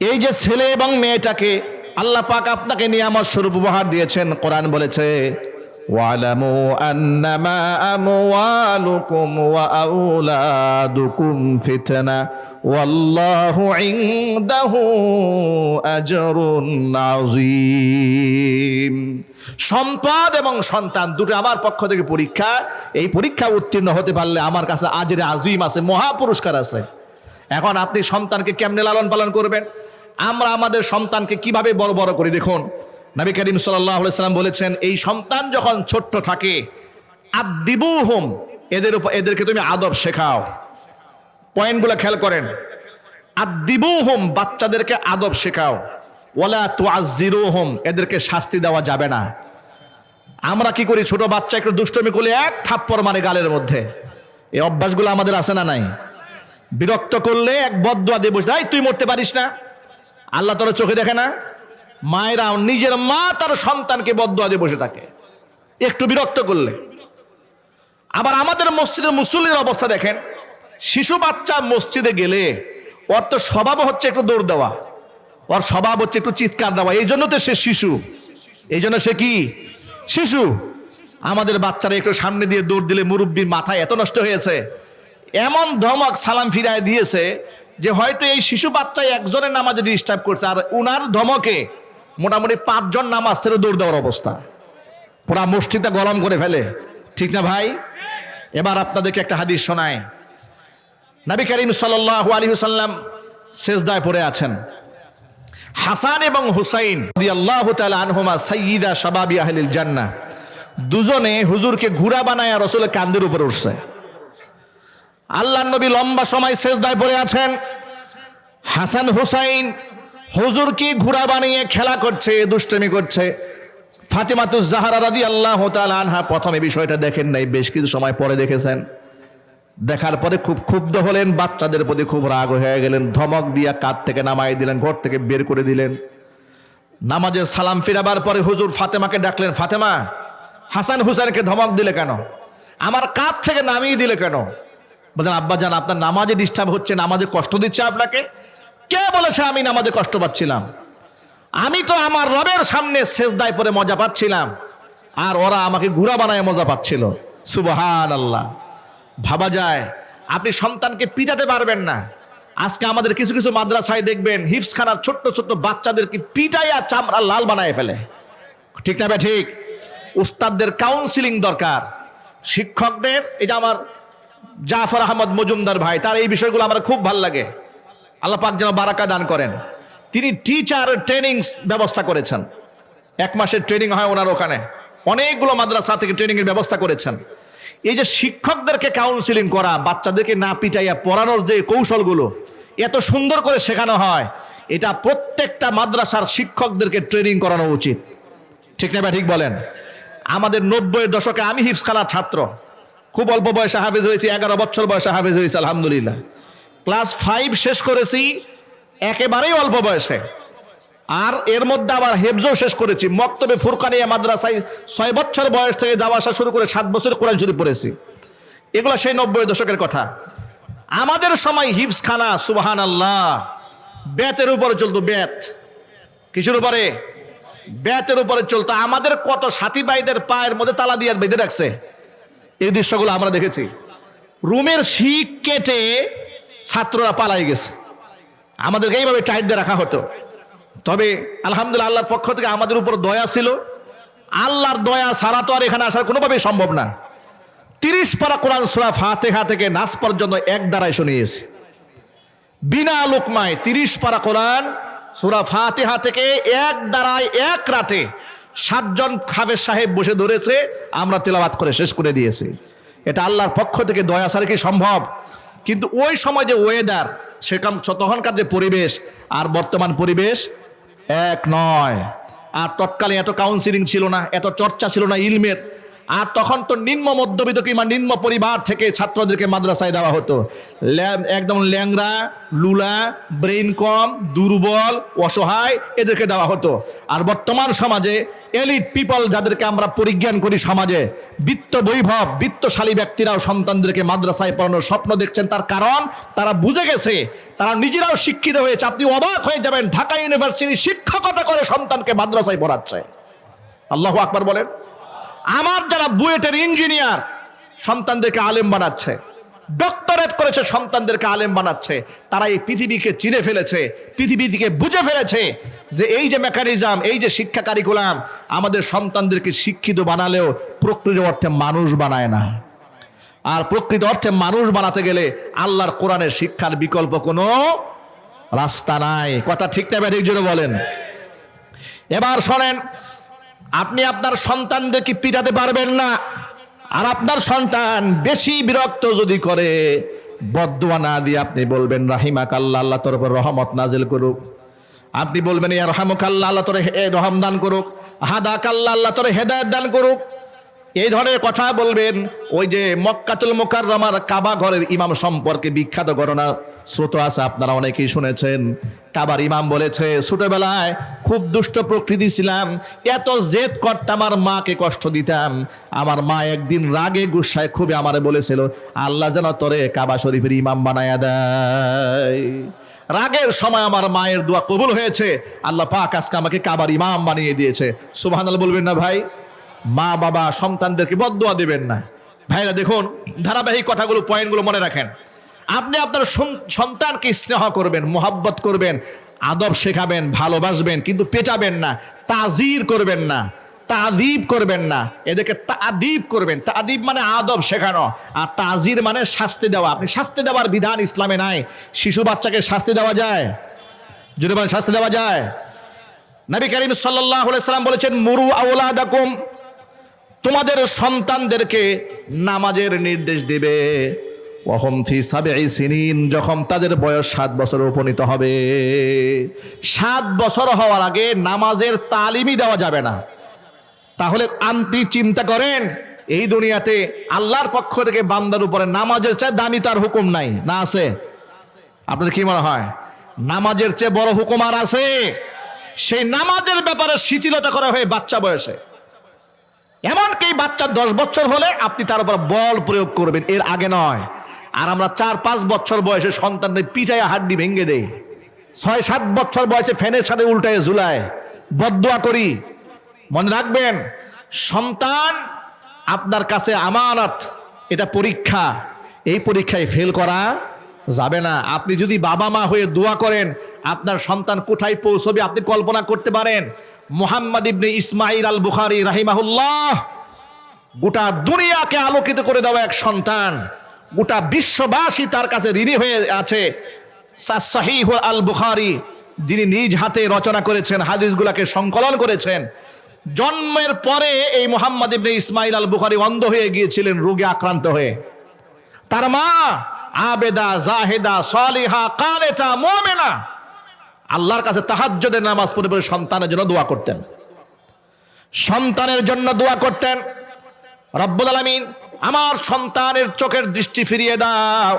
এই যে ছেলে এবং মেয়েটাকে আল্লাহ পাক আপনাকে নিয়ামত স্বরূপ উপহার দিয়েছেন, কোরআন বলেছে, ওয়ালামু আন্নামা আমওয়ালুকুম ওয়া আওলাদুকুম ফিতনা ওয়াল্লাহু ইনদাহু আজরুন আযীম। সম্পদ এবং সন্তান দুটো আমার পক্ষ থেকে পরীক্ষা। এই পরীক্ষা উত্তীর্ণ হতে পারলে আমার কাছে আজরে আজিম আছে, মহা পুরস্কার আছে। এখন আপনি সন্তানকে কেমনে লালন পালন করবেন? আমরা আমাদের সন্তানকে কিভাবে বড় বড় করি দেখুন। নবী করিম সাল্লাল্লাহু আলাইহি সাল্লাম বলেছেন, এই সন্তান যখন ছোট্ট থাকে, আদিবুহুম, এদেরকে তুমি আদব শেখাও। পয়েন্টগুলো খেয়াল করেন। আদিবুহুম, বাচ্চাদেরকে আদব শেখাও। ওয়ালা তুআজ্জিরুহুম, এদেরকে শাস্তি দেওয়া যাবে না। আমরা কি করি? ছোট বাচ্চা একটু দুষ্টমি করলে এক থাপ্পড় মানে গালের মধ্যে। এই অভ্যাসগুলো আমাদের আছে না নাই? বিরক্ত করলে এক বদদুয়া দিয়ে বসে, এই তুই মরতে পারিস না। আল্লাহ তোর চোখে দেখে না? মায়েরা, নিজের মা তার সন্তানকে বদদুয়া দিয়ে বসে থাকে একটু বিরক্ত করলে। আবার আমাদের মসজিদের মুসল্লির অবস্থা দেখেন, শিশু বাচ্চা মসজিদে গেলে ওর তো স্বভাব হচ্ছে একটু দৌড় দেওয়া, ওর স্বভাব হচ্ছে একটু চিৎকার দেওয়া। এই জন্য তো সে শিশু, এই জন্য সে কি শিশু। আমাদের বাচ্চারা একটু সামনে দিয়ে দৌড় দিলে মুরব্বির মাথায় এত নষ্ট হয়েছে, এমন ধমক সালাম ফিরায় দিয়েছে যে হয়তো এই শিশু বাচ্চায় একজনের নামাজে ডিস্টার্ব করছে, আর উনার ধমকে মোটামুটি 5 জন নামাজ থেকে দৌড় দেওয়ার অবস্থা, পুরা মসজিদটা গরম করে ফেলে। ঠিক না ভাই? এবার আপনাদেরকে একটা হাদিস শোনায়। নবী করিম সাল্লাল্লাহু আলাইহি ওয়াসাল্লাম সিজদায় পড়ে আছেন। হাসান এবং হুসাইন রাদিয়াল্লাহু তাআলা আনহুমা সাইয়্যিদা শাবাবি আহলিল জান্নাহ, দুজনে হুজুরকে ঘোড়া বানায় রাসূলের কাঁধের উপর উঠছে। আল্লাহর নবী লম্বা সময় সিজদায় পড়ে আছেন। হাসান হুসাইন হুজুরকে ঘোড়া বানিয়ে খেলা করছে, দুষ্টমি করছে। ফাতিমাতুজ জাহরা রাদিয়াল্লাহু তাআলা আনহা প্রথমে বিষয়টা দেখেন নাই, বেশ কিছু সময় পরে দেখেছেন। দেখার পরে খুব ক্ষুব্ধ হলেন, বাচ্চাদের প্রতি খুব রাগ হয়ে গেলেন, ধমক দিয়া কাঁধ থেকে নামাই দিলেন, ঘর থেকে বের করে দিলেন। নামাজের সালাম ফিরাবার পরে হুজুর ফাতেমাকে ডাকলেন, ফাতেমা, হাসান হুসাইনকে ধমক দিলে কেন? আমার কাঁধ থেকে নামিয়ে দিলে কেন? বলেন, আব্বা জান, আপনার নামাজে ডিস্টার্ব হচ্ছে, নামাজে কষ্ট দিচ্ছে আপনাকে। কে বলেছে আমি নামাজে কষ্ট পাচ্ছিলাম? আমি তো আমার রবের সামনে সেজদায় পড়ে মজা পাচ্ছিলাম, আর ওরা আমাকে ঘোড়া বানায় মজা পাচ্ছিল। সুবহানাল্লাহ। ভাবা যায়, আপনি সন্তানকে পিটাতে পারবেন না। আজকে আমাদের কিছু কিছু মাদ্রাসায় দেখবেন হিফজখানার ছোট্ট ছোট্ট বাচ্চাদেরকে পিটাইয়া চামড়া লাল বানায় ফেলে। ঠিক না ভাই? ঠিক। উস্তাদদের কাউন্সিলিং দরকার, শিক্ষকদের। এটা আমার জাফর আহমদ মজুমদার ভাই, তার এই বিষয়গুলো আমার খুব ভালো লাগে। আল্লাহ পাক যেন বারাকা দান করেন। তিনি টিচার ট্রেনিং ব্যবস্থা করেছেন, 1 মাসের ট্রেনিং হয় ওনার ওখানে, অনেকগুলো মাদ্রাসা থেকে ট্রেনিং এর ব্যবস্থা করেছেন। এই যে শিক্ষকদেরকে কাউন্সিলিং করা, বাচ্চাদেরকে না পিটাইয়া পড়ানোর যে কৌশলগুলো এত সুন্দর করে শেখানো হয়, এটা প্রত্যেকটা মাদ্রাসার শিক্ষকদেরকে ট্রেনিং করানো উচিত। ঠিক না ভাই? ঠিক বলেন। আমাদের 90-এর দশকে আমি হিফজখানার ছাত্র, খুব অল্প বয়সে হাফেজ হয়েছি, 11 বছর বয়সে হাফেজ হয়েছি আলহামদুলিল্লাহ। ক্লাস 5 শেষ করেছি, একেবারেই অল্প বয়সে। আর এর মধ্যে আবার হেফজও শেষ করেছি। মক্তবে ফুরকানিয়া মাদ্রাসায় 6 বছর বয়স থেকে যাওয়া আসা শুরু করে 7 বছর কোরআন শরীফ পড়েছি। এগুলো সেই 90 দশকের কথা। আমাদের সময় হিফজ খানা, সুবহানাল্লাহ, বেতের উপরে চলতো। বেত কিসের উপরে? বেতের উপরে চলতো। আমাদের কত সাথী ভাইদের পায়ের মধ্যে তালা দিয়ে বেঁধে রাখছে, এই দৃশ্যগুলো আমরা দেখেছি। রুমের শিক কেটে ছাত্ররা পালাই গেছে, আমাদেরকে এইভাবে টাইট দিয়ে রাখা হতো। তবে আলহামদুলিল্লাহ, আল্লাহর পক্ষ থেকে আমাদের উপর দয়া ছিল। আল্লাহর দয়া ছাড়া তো আর এখানে আসার কোনোভাবেই সম্ভব না। 30 পারা কোরআন সূরা ফাতিহা থেকে নাস পর্যন্ত এক দ্বারায় শুনিয়েছি, বিনা লোকমায়। 30 পারা কোরআন সূরা ফাতিহা থেকে এক দ্বারায় এক রাতে 7 জন হাফেজ সাহেব বসে ধরেছে, আমরা তেলাওয়াত করে শেষ করে দিয়েছি। এটা আল্লাহর পক্ষ থেকে দয়া ছাড়া কি সম্ভব? কিন্তু ওই সময় যে ওয়েদার, সেরকম তখনকার যে পরিবেশ আর বর্তমান পরিবেশ এক নয়। আর তৎকালে এত কাউন্সিলিং ছিল না, এত চর্চা ছিল না ইলমের। আর তখন তো নিম্ন মধ্যবিত্ত কিংবা নিম্ন পরিবার থেকে ছাত্রদেরকে মাদ্রাসায় দেওয়া হতো। একদম ল্যাংরা, লুলা, ব্রেইন কম, দুর্বল, অসহায় এদেরকে দেওয়া হতো। আর বর্তমান সমাজে এলিট পিপল, যাদেরকে আমরা পরিজ্ঞান করি সমাজে, বিত্ত বৈভব, বিত্তশালী ব্যক্তিরাও সন্তানদেরকে মাদ্রাসায় পড়ানোর স্বপ্ন দেখছেন। তার কারণ তারা বুঝে গেছে, তারা নিজেরাও শিক্ষিত হয়েছে। আপনি অবাক হয়ে যাবেন, ঢাকা ইউনিভার্সিটি শিক্ষকতা করে সন্তানকে মাদ্রাসায় পড়াচ্ছে। আল্লাহু আকবার বলেন। আমার যারা বুয়েটের ইঞ্জিনিয়ার সন্তানদেরকে আলেম বানাচ্ছে, ডক্টরেট করেছে সন্তানদেরকে আলেম বানাচ্ছে, তারা এই পৃথিবীকে চিনে ফেলেছে, পৃথিবীকে বুঝে ফেলেছে যে এই যে মেকানিজম, এই যে শিক্ষা কারিকুলাম আমাদের সন্তানদেরকে শিক্ষিত বানালেও প্রকৃত অর্থে মানুষ বানায় না। আর প্রকৃত অর্থে মানুষ বানাতে গেলে আল্লাহর কোরআনের শিক্ষার বিকল্প কোনো রাস্তা নাই। কথা ঠিক না ঠিক জোরে বলেন। এবার শোনেন, আপনি আপনার সন্তানদেরকে পিটাতে পারবেন না। আর আপনার সন্তান বেশি বিরক্ত যদি করে, বদদুয়া না দিয়ে আপনি বলবেন রাহিমাকাল্লাহ, আল্লাহ তোর উপর রহমত নাজিল করুক। আপনি বলবেন ইয়া রহমাকাল্লাহ, আল্লাহ তোর রহম দান করুক। হাদাকাল্লাহ, আল্লাহ তোর হেদায়েত দান করুক। এই ধরনের কথা বলবেন। ওই যে মক্কাতুল মুকাররমার কাবা ঘরের ইমাম সম্পর্কে বিখ্যাত ঘটনা শ্রুত আছে, আপনারা অনেকেই শুনেছেন। কাবার ইমাম বলেছে, ছোটবেলায় খুব দুষ্ট প্রকৃতি ছিলাম, এত জেদ করতাম, আমার মাকে কষ্ট দিতাম। আমার মা একদিন রাগে গুসায় খুবই আমারে বলেছিল, আল্লাহ যেন তোরে কাবা শরীফের ইমাম বানায়া দেয়। রাগের সময় আমার মায়ের দোয়া কবুল হয়েছে, আল্লাহ পাক আজকে আমাকে কাবার ইমাম বানিয়ে দিয়েছে। সুবহানাল্লাহ বলবেন না ভাই? মা বাবা সন্তানদেরকে বদদুয়া দিবেন না। ভাইরা দেখুন, ধারাবাহিক কথাগুলো, পয়েন্টগুলো মনে রাখেন। আপনি আপনার সন্তানকে স্নেহ করবেন, মোহাব্বত করবেন, আদব শেখাবেন, ভালোবাসবেন, কিন্তু পেটাবেন না, তাজির করবেন না, তাদিব করবেন না, এদেরকে তাদিব করবেন। তাদিব মানে আদব শেখানো, আর তাজির মানে শাস্তি দেওয়া। আপনি শাস্তি দেওয়ার বিধান ইসলামে নাই। শিশু বাচ্চাকে শাস্তি দেওয়া যায়? যদি বলেন শাস্তি দেওয়া যায়? নবী করিম সাল্লাল্লাহু আলাইহি সাল্লাম বলেছেন, মুরু আওলাদাকুম, তোমাদের সন্তানদেরকে নামাজের নির্দেশ দিবে ওয়াহুম ফি সাবঈ সিনিন, যখন তাদের বয়স 7 বছরে উপনীত হবে। 7 বছর হওয়ার আগে নামাজের তালিমই দেওয়া যাবে না। তাহলে আপনি চিন্তা করেন, এই দুনিয়াতে আল্লাহর পক্ষ থেকে বান্দার উপরে নামাজের চেয়ে দামি তার হুকুম নাই না? আছে? আপনাদের কি মনে হয় নামাজের চেয়ে বড় হুকুম আর আছে? সেই নামাজের ব্যাপারে শিথিলতা করা হয় বাচ্চা বয়সে। এমনকি বাচ্চা 10 বছর হলে আপনি তার উপর বল প্রয়োগ করবেন, এর আগে নয়। আর আমরা 4-5 বছর বয়সে সন্তানদের পিঠায় হাড্ডি ভেঙে দেই, 6-7 বছর বয়সে ফ্যানের সাথে উল্টায় ঝুলায়, বদদুয়া করি। মনে রাখবেন, সন্তান আপনার কাছে আমানত, এটা পরীক্ষা। এই পরীক্ষায় ফেল করা যাবে না। আপনি যদি বাবা মা হয়ে দোয়া করেন, আপনার সন্তান কোথায় পৌঁছবে আপনি কল্পনা করতে পারেন? মুহাম্মদ ইবনে ইসমাইল আল বুখারী রাহিমাহুল্লাহ, গোটা দুনিয়াকে আলোকিত করে দেওয়া এক সন্তান, গোটা বিশ্ববাসী তার কাছে ঋণী হয়ে আছে। সহিহ আল বুখারী, যিনি নিজ হাতে রচনা করেছেন, হাদিসগুলোকে সংকলন করেছেন। জন্মের পরে এই মুহাম্মদ ইবনে ইসমাইল আল বুখারী অন্ধ হয়ে গিয়েছিলেন, রোগে আক্রান্ত হয়ে। তার মা আবেদা, জাহেদা, সালিহা, কানেতা, মুমিনা, আল্লাহর কাছে তাহাজ্জুদের নামাজ পড়ে পড়ে সন্তানের জন্য দোয়া করতেন, সন্তানের জন্য দোয়া করতেন। রব্বুল আলামিন, আমার সন্তানের চোখের দৃষ্টি ফিরিয়ে দাও।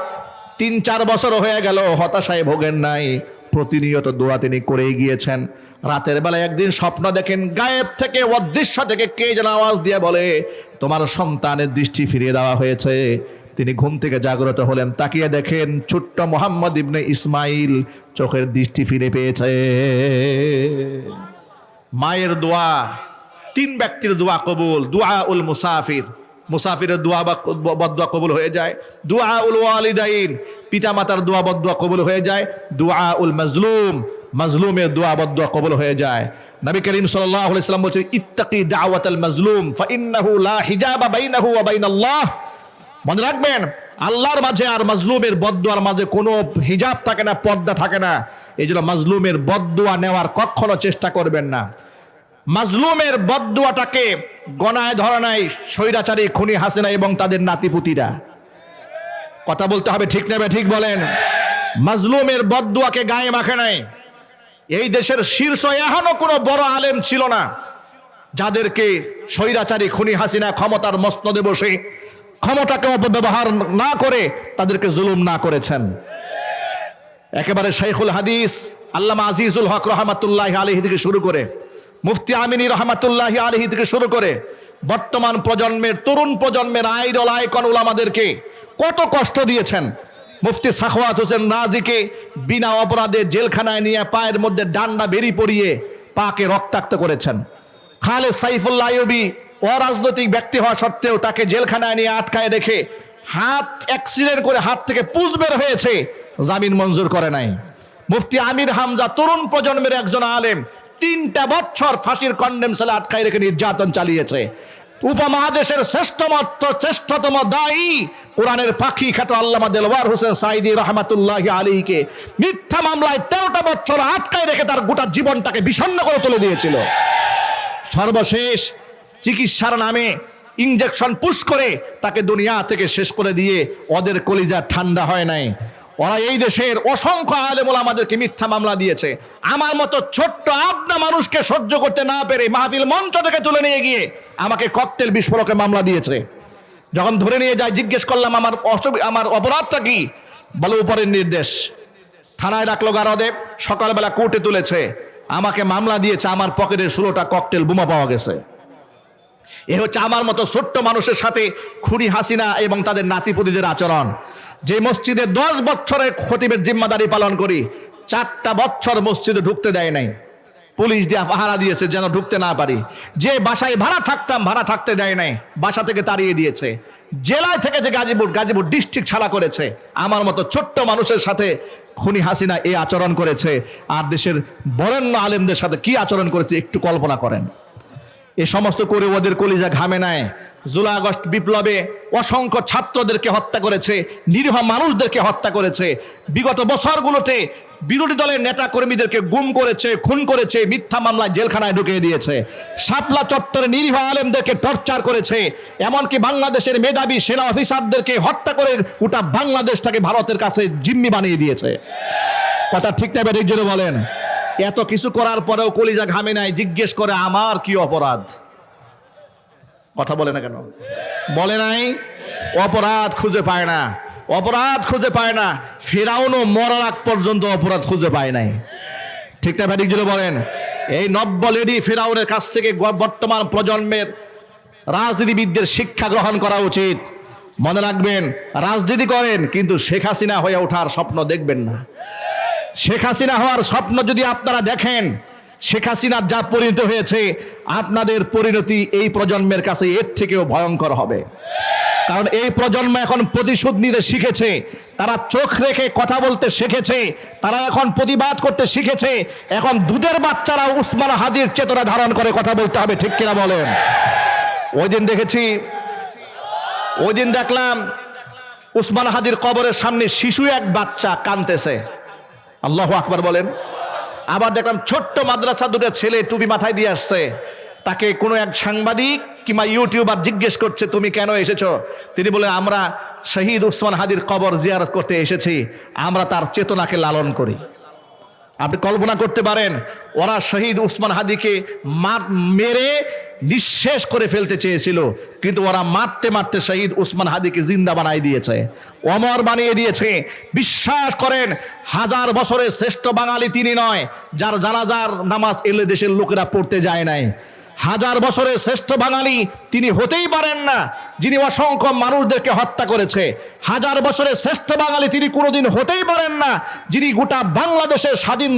3-4 বছর হয়ে গেল, হতাশায় ভোগেন নাই, প্রতিনিয়ত দোয়া তিনি করেই গিয়েছেন। রাতের বেলায় একদিন স্বপ্ন দেখেন, গায়েব থেকে অদৃশ্য থেকে কে যেন আওয়াজ দিয়ে বলে, তোমার সন্তানের দৃষ্টি ফিরিয়ে দেওয়া হয়েছে। তিনি ঘুম থেকে জাগ্রত হলেন, তাকিয়ে দেখেন ছোট্ট মোহাম্মদ ইবনে ইসমাইল চোখের দৃষ্টি ফিরে পেয়েছে। মায়ের দোয়া, 3 ব্যক্তির দোয়া কবুল। দুআ উল মুসাফির, মুসাফিরের দোয়া বা বদদোয়া কবুল হয়ে যায়। দুআ উল ওয়ালিদাইন, পিতামাতার দোয়া বদদোয়া কবুল হয়ে যায়। দুআ উল মাজলুম, মাজলুমের দোয়া বদদোয়া কবুল হয়ে যায়। নবী করিম সাল্লাল্লাহু আলাইহি ওয়াসাল্লাম বলেছেন, ইত্তাকি দাওয়াতাল মাজলুম ফাইন্নাহু লা হিজাবা বাইনাহু ওয়া বাইনাল্লাহ। মনে রাখবেন, আল্লাহর মাঝে আর মাজলুমের বদদোয়ার মাঝে কোনো হিজাব থাকে না, পর্দা থাকে না। এই জন্য মাজলুমের বদদোয়া নেওয়ার কখনো চেষ্টা করবেন না। মাজলুমের বদদোয়াটাকে গণায় ধরা নাই স্বৈরাচারী খুনি হাসিনা এবং তাদের নাতিপুতিরা। কথা বলতে হবে, ঠিক নেবে ঠিক বলেন। মাজলুমের বদদোয়াকে গায়ে মাখে নাই। এই দেশের শীর্ষ এখনো কোনো বড় আলেম ছিল না যাদেরকে স্বৈরাচারী খুনি হাসিনা ক্ষমতার মসনদে বসে ক্ষমতাকে অপব্যবহার না করে তাদেরকে জুলুম না করেছেন। একেবারে শাইখুল হাদিস আল্লামা আজিজুল হক রহমাতুল্লাহি আলাইহি থেকে শুরু করে, মুফতি আমিনী রহমাতুল্লাহি আলাইহি থেকে শুরু করে বর্তমান প্রজন্মের, তরুণ প্রজন্মের আইডল আইকন উলামাদেরকে কত কষ্ট দিয়েছেন। মুফতি সাখাওয়াত হোসেন রাজিকে বিনা অপরাধে জেলখানায় নিয়ে পায়ের মধ্যে ডান্ডা বেরি পরিয়ে পাকে রক্তাক্ত করেছেন। খালেদ সাইফুল্লাহ আইয়ুবী অরাজনৈতিক ব্যক্তি হওয়া সত্ত্বেও তাকে জেলখানায় নিয়ে আটকায় রেখে হাত অ্যাক্সিডেন্ট করে হাত থেকে পুঁজ বের হয়েছে, জামিন মঞ্জুর করে নাই। মুফতি আমির হামজা তরুণ প্রজন্মের একজন আলেম, 3টা বছর ফাঁসির কন্ডেম সেলে আটকায় রেখে নির্যাতন চালিয়েছে। উপমহাদেশের শ্রেষ্ঠতম দায়ী কোরআনের পাখি খ্যাত আল্লামা দেলওয়ার হোসেন সাঈদী রহমাতুল্লাহি আলাইহিকে মিথ্যা মামলায় 13টা বছর আটকায় রেখে তার গোটা জীবনটাকে বিষণ্ণ করে তুলে দিয়েছিল। সর্বশেষ চিকিৎসার নামে ইনজেকশন পুশ করে তাকে দুনিয়া থেকে শেষ করে দিয়ে ওদের কলিজা ঠান্ডা হয় নাই। ওরা এই দেশের অসংখ্য আলেম ওলামাদেরকে মিথ্যা মামলা দিয়েছে। আমার মতো ছোট্ট আপনা মানুষকে সহ্য করতে না পেরে মাহফিল মঞ্চ থেকে তুলে নিয়ে গিয়ে আমাকে ককটেল বিস্ফোরকের মামলা দিয়েছে। যখন ধরে নিয়ে যায় জিজ্ঞেস করলাম আমার অপরাধটা কি, বলে উপরের নির্দেশ। থানায় রাখলো গারদে, সকালবেলা কোর্টে তুলেছে, আমাকে মামলা দিয়েছে, আমার পকেটে 16টা ককটেল বোমা পাওয়া গেছে। এ হচ্ছে আমার মতো ছোট্ট মানুষের সাথে খুনি হাসিনা এবং তাদের নাতিপুতিদের আচরণ। যে মসজিদে 10 বছরের খতিবের জিম্মাদারি পালন করি, 4টা বছর মসজিদে ঢুকতে দেয় নাই, পুলিশ দিয়ে পাহারা দিয়েছে যেন ঢুকতে না পারি। যে বাসায় ভাড়া থাকতাম ভাড়া থাকতে দেয় নাই, বাসা থেকে তাড়িয়ে দিয়েছে। জেলায় থেকে যে গাজীপুর ডিস্ট্রিক্ট ছাড়া করেছে। আমার মতো ছোট্ট মানুষের সাথে খুনি হাসিনা এই আচরণ করেছে। আর দেশের বরেণ্য আলেমদের সাথে কি আচরণ করেছে একটু কল্পনা করেন। এ সমস্ত করে ওদের কলিজা ঘামে নাই। জুলাই আগস্ট বিপ্লবে অসংখ্য ছাত্রদেরকে হত্যা করেছে, নিরীহ মানুষদেরকে হত্যা করেছে। বিগত বছরগুলোতে বিরোধী দলের নেতা কর্মীদেরকে গুম করেছে, খুন করেছে, মিথ্যা মামলায় জেলখানায় ঢুকিয়ে দিয়েছে। শাপলা চত্বরে নিরীহ আলেমদেরকে টর্চার করেছে। এমনকি বাংলাদেশের মেধাবী সেনা অফিসারদেরকে হত্যা করে গোটা বাংলাদেশটাকে ভারতের কাছে জিম্মি বানিয়ে দিয়েছে। কথা ঠিক না ঠিক জোরে বলেন। এত কিছু করার পরেও কলিজা ঘামে নাই। জিজ্ঞেস করে আমার কি অপরাধ? কথা বলে না কেন? বলে নাই। অপরাধ খুঁজে পায় না, অপরাধ খুঁজে পায় না। ফিরাউনও মরার আগ পর্যন্ত অপরাধ খুঁজে পায় নাই। ঠিক না ঠিক জোরে বলেন। এই নব্য লেডি ফিরাউনের কাছ থেকে বর্তমান প্রজন্মের রাজনীতিবিদদের শিক্ষা গ্রহণ করা উচিত। মনে রাখবেন, রাজনীতি করেন কিন্তু শেখ হাসিনা হয়ে ওঠার স্বপ্ন দেখবেন না। শেখ হাসিনা হওয়ার স্বপ্ন যদি আপনারা দেখেন, শেখ হাসিনার যা পরিণত হয়েছে, আপনাদের পরিণতি এই প্রজন্মের কাছে এর থেকেও ভয়ঙ্কর হবে। কারণ এই প্রজন্ম এখন প্রতিশোধ নিতে শিখেছে, তারা চোখ রেখে কথা বলতে শিখেছে, তারা এখন প্রতিবাদ করতে শিখেছে। এখন দুধের বাচ্চারা উসমান হাদির চেতনা ধারণ করে কথা বলতে হবে, ঠিক কিনা বলেন? ওই দিন দেখলাম উসমান হাদির কবরের সামনে শিশু এক বাচ্চা কাঁদতেছে। আল্লাহু আকবার বলেন। আবার দেখলাম ছোট্ট মাদ্রাসা দুটো ছেলে টুপি মাথায় দিয়ে আসছে। তাকে কোনো এক সাংবাদিক কিংবা ইউটিউবার জিজ্ঞেস করছে, তুমি কেন এসেছো? তিনি বলে, আমরা শহীদ উসমান হাদির কবর জিয়ারত করতে এসেছি, আমরা তার চেতনাকে লালন করি। আপনি কল্পনা করতে পারেন, ওরা শহীদ উসমান হাদিকে মেরে নিঃশেষ করে ফেলতে চেয়েছিল, কিন্তু ওরা মারতে মারতে শহীদ উসমান হাদিকে জিন্দা বানিয়ে দিয়েছে, অমর বানিয়ে দিয়েছে। বিশ্বাস করেন, 1000 বছরের শ্রেষ্ঠ বাঙালি তিনি নয় যার জানাজার নামাজ এলে দেশের লোকেরা পড়তে যায় নাই। 1000 বছরের শ্রেষ্ঠ বাঙালি তিনি হতেই পারেন না যিনি অসংখ্য মানুষদেরকে হত্যা করেছে। 1000 বছরের শ্রেষ্ঠ বাঙালি তিনি কোনোদিন হতেই পারেন না যিনি গোটা বাংলাদেশের স্বাধীন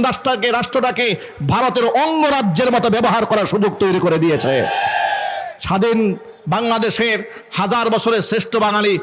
রাষ্ট্রটাকে ভারতের অঙ্গরাজ্যের মতো ব্যবহার করার সুযোগ তৈরি করে দিয়েছে। স্বাধীন বাংলাদেশের 1000 বছরের শ্রেষ্ঠ বাঙালি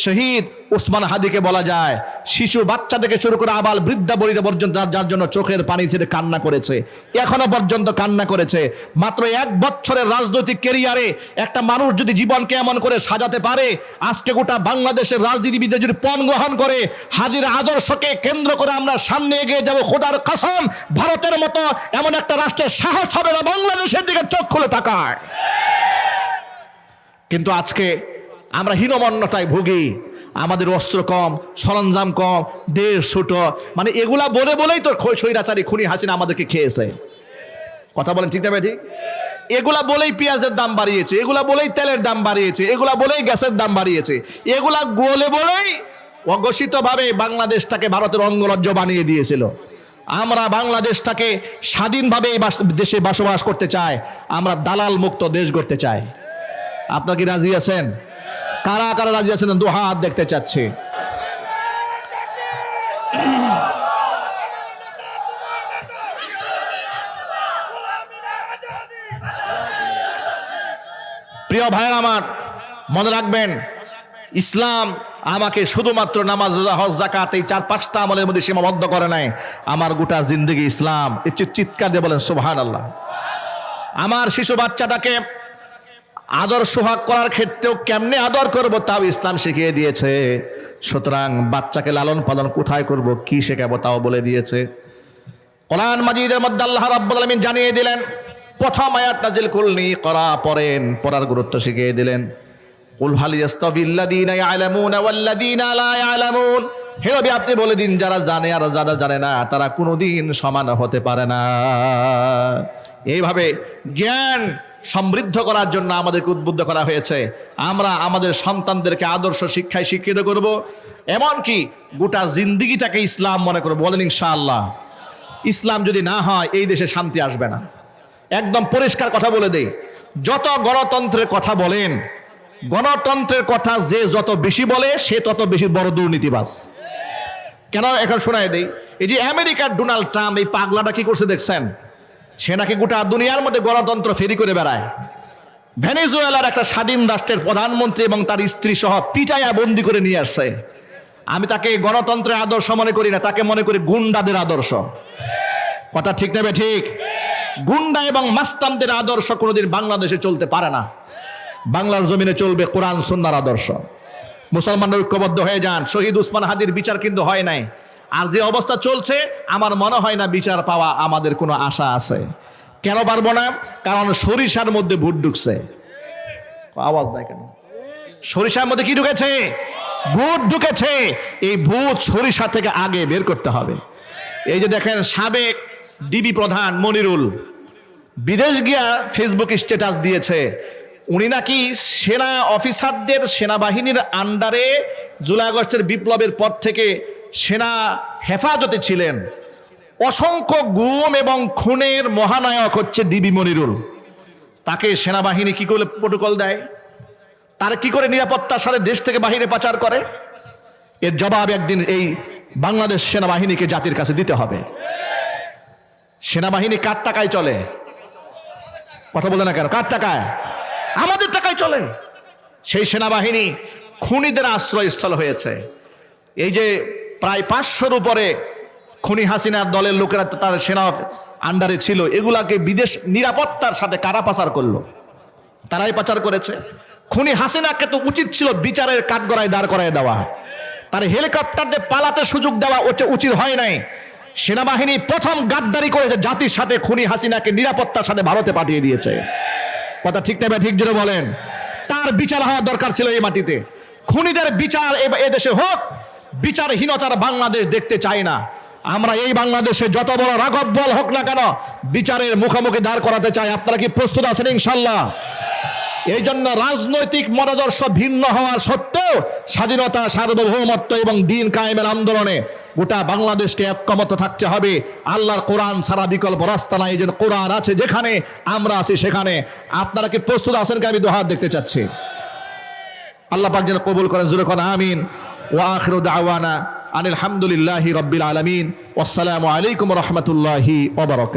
শহীদ উসমান হাদিকে বলা যায় শিশু বাচ্চা থেকে শুরু করে আবাল বৃদ্ধা বনিতা পর্যন্ত যার জন্য চোখের পানি ছেড়ে কান্না করেছে, এখনো পর্যন্ত কান্না করেছে। মাত্র 1 বছরের রাজনৈতিক ক্যারিয়ারে একটা মানুষ যদি জীবনকে এমন করে সাজাতে পারে, আজকে গোটা বাংলাদেশের রাজনীতিবিদরা যদি পণ গ্রহণ করে হাদির আদর্শকে কেন্দ্র করে আমরা সামনে এগিয়ে যাব, খোদার কসম ভারতের মতো এমন একটা রাষ্ট্রের সাহস হবে না বাংলাদেশের দিকে চোখ খুলে তাকায়। কিন্তু আজকে আমরা হীনমন্যতায় ভুগি, আমাদের অস্ত্র কম, সরঞ্জাম কম, দেশ ছোট, মানে এগুলা বলে বলেই তো স্বৈরাচারী খুনি হাসিনা আমাদেরকে খেয়েছে। কথা বলেন ঠিক না ঠিক? এগুলা বলেই পেঁয়াজের দাম বাড়িয়েছে, এগুলা বলেই তেলের দাম বাড়িয়েছে, এগুলা বলেই গ্যাসের দাম বাড়িয়েছে, এগুলা বলেই অঘোষিতভাবে বাংলাদেশটাকে ভারতের অঙ্গরাজ্য বানিয়ে দিয়েছিল। আমরা বাংলাদেশটাকে স্বাধীনভাবে এই দেশে বসবাস করতে চাই, আমরা দালাল মুক্ত দেশ গড়তে চাই। আপনারা কি রাজি আছেন? কারা কারা রাজি আছেন? 2 হাত দেখতে চাচ্ছি। প্রিয় ভাইয়ের আমার, মনে রাখবেন, ইসলাম আমাকে শুধুমাত্র নামাজ, রোজা, হজ, যাকাত এই 4-5টা আমলের মধ্যে সীমাবদ্ধ করে নাই। আমার গোটা জিন্দগি ইসলাম। চিৎকার দিয়ে বলেন সুবহানাল্লাহ। আমার শিশু বাচ্চাটাকে আদর সোহাগ করার ক্ষেত্রেও কেমনে আদর করব তাও ইসলাম শিখিয়ে দিয়েছে। সুতরাং বাচ্চাকে লালন পালন কোথায় করব, কি শেখাবো তাও বলে দিয়েছে। কোরআন মাজিদের মধ্যে আল্লাহ রাব্বুল আলামিন জানিয়ে দিলেন, প্রথম আয়াত নাজিল করলেন ইকরা, পড়ার গুরুত্ব শিখিয়ে দিলেন। কুল হাল ইয়াস্তাবিল্লাযীনা ইয়ালামুনা ওয়াল্লাযীনা লা ইয়ালামুন, হে নবী আপনি বলে দিন, যারা জানে আর যারা জানে না তারা কোনোদিন সমান হতে পারে না। এইভাবে জ্ঞান সমৃদ্ধ করার জন্য আমাদেরকে উদ্বুদ্ধ করা হয়েছে। আমরা আমাদের সন্তানদেরকে আদর্শ শিক্ষায় শিক্ষিত করব, এমনকি গোটা জিন্দিগিটাকে ইসলাম মনে করব। বলেন ইনশাআল্লাহ। ইসলাম যদি না হয় এই দেশে শান্তি আসবে না। একদম পরিষ্কার কথা বলে দেই, যত গণতন্ত্রের কথা বলেন, গণতন্ত্রের কথা যে যত বেশি বলে সে তত বেশি বড় দুর্নীতিবাজ। কেন এখন শোনায় দেই, এই যে আমেরিকার ডোনাল্ড ট্রাম্প এই পাগলাটা কি করছে দেখছেন? সে নাকি গোটা দুনিয়ার মধ্যে গণতন্ত্র ফেরি করে বেড়ায়। ভেনেজুয়েলার একটা স্বাধীন রাষ্ট্রের প্রধানমন্ত্রী এবং তার স্ত্রী সহ পিটাইয়া বন্দি করে নিয়ে আসছে। আমি তাকে গণতন্ত্রের আদর্শ মনে করি না, তাকে মনে করি গুন্ডাদের আদর্শ। কথা ঠিক নেবে ঠিক? গুন্ডা এবং মাস্তানদের আদর্শ কোনোদিন বাংলাদেশে চলতে পারে না। বাংলার জমিনে চলবে কোরআন সুন্নাহর আদর্শ। মুসলমানরা ঐক্যবদ্ধ হয়ে যান। শহীদ উসমান হাদির বিচার কিন্তু হয় নাই, আর যে অবস্থা চলছে আমার মনে হয় না বিচার পাওয়া আমাদের কোনো আশা আছে। কেন পারবো না? কারণ সরিষার মধ্যে ভূত ঢুকছে। আওয়াজ দেয় কেন? সরিষার মধ্যে কি ঢুকেছে? ভূত ঢুকেছে। এই ভূত সরিষা থেকে আগে বের করতে হবে। এই যে দেখেন, সাবেক ডিবি প্রধান মনিরুল বিদেশ গিয়া ফেসবুক স্ট্যাটাস দিয়েছে, উনি নাকি সেনা অফিসারদের সেনাবাহিনীর আন্ডারে জুলাই আগস্টের বিপ্লবের পর থেকে সেনা হেফাজতে ছিলেন। অসংখ্য গুম এবং খুনের মহানায়ক হচ্ছে ডিবি মনিরুল। তাকে সেনাবাহিনী কি করে প্রটোকল দেয়? তার কি করে নিরাপত্তার সাথে দেশ থেকে বাহিরে পাচার করে? এর জবাব একদিন এই বাংলাদেশ সেনাবাহিনীকে জাতির কাছে দিতে হবে। সেনাবাহিনী কার টাকায় চলে? কথা বলে না কেন? কার টাকায়? আমাদের টাকায় চলে। সেই সেনাবাহিনী খুনিদের আশ্রয়স্থল হয়েছে। এই যে প্রায় 500-র উপরে খুনি হাসিনার দলের লোকেরা তার সেনা আন্ডারে ছিল, এগুলাকে বিদেশ নিরাপত্তার সাথে কারা পাচার করলো? তারাই পাচার করেছে। খুনি হাসিনাকে তো উচিত ছিল বিচারের কাঠগড়ায় দাঁড় করায় দেওয়া, তার হেলিকপ্টার দিয়ে পালাতে সুযোগ দেওয়া উচিত হয় নাই। সেনাবাহিনী প্রথম গাদ্দারি করেছে জাতির সাথে, খুনি হাসিনাকে নিরাপত্তার সাথে ভারতে পাঠিয়ে দিয়েছে। কথা ঠিক নেবে ঠিক জোরে বলেন। তার বিচার হওয়া দরকার ছিল এই মাটিতে। খুনিদের বিচার এদেশে হোক। বিচারহীনতার বাংলাদেশ দেখতে চাই না। আমরা এই বাংলাদেশে যত বড় রাঘব বল হোক না কেন বিচারের মুখোমুখি দাঁড় করাতে চাই। আপনারা কি প্রস্তুত আছেন ইনশাল্লাহ? এই জন্য রাজনৈতিক মতাদর্শ ভিন্ন হওয়ার সত্ত্বেও স্বাধীনতা, সার্বভৌমত্ব এবং দিন কায়েমের আন্দোলনে গোটা বাংলাদেশকে ঐক্যমত থাকতে হবে। আল্লাহর কোরআন ছাড়া বিকল্প রাস্তা নাই। এই জন্য কোরআন আছে যেখানে, আমরা আছি সেখানে। আপনারা কি প্রস্তুত আছেন? কি আমি দুহাত দেখতে চাচ্ছি। আল্লাহ পাক যেন কবুল করেন। জোরে কোন আমিন। ওয়া আখিরু দাওয়ানা আনিল হামদুলিল্লাহি রাব্বিল আলামিন। ওয়াসসালামু আলাইকুম ওয়া রাহমাতুল্লাহি ওয়া বারাকাতুহু।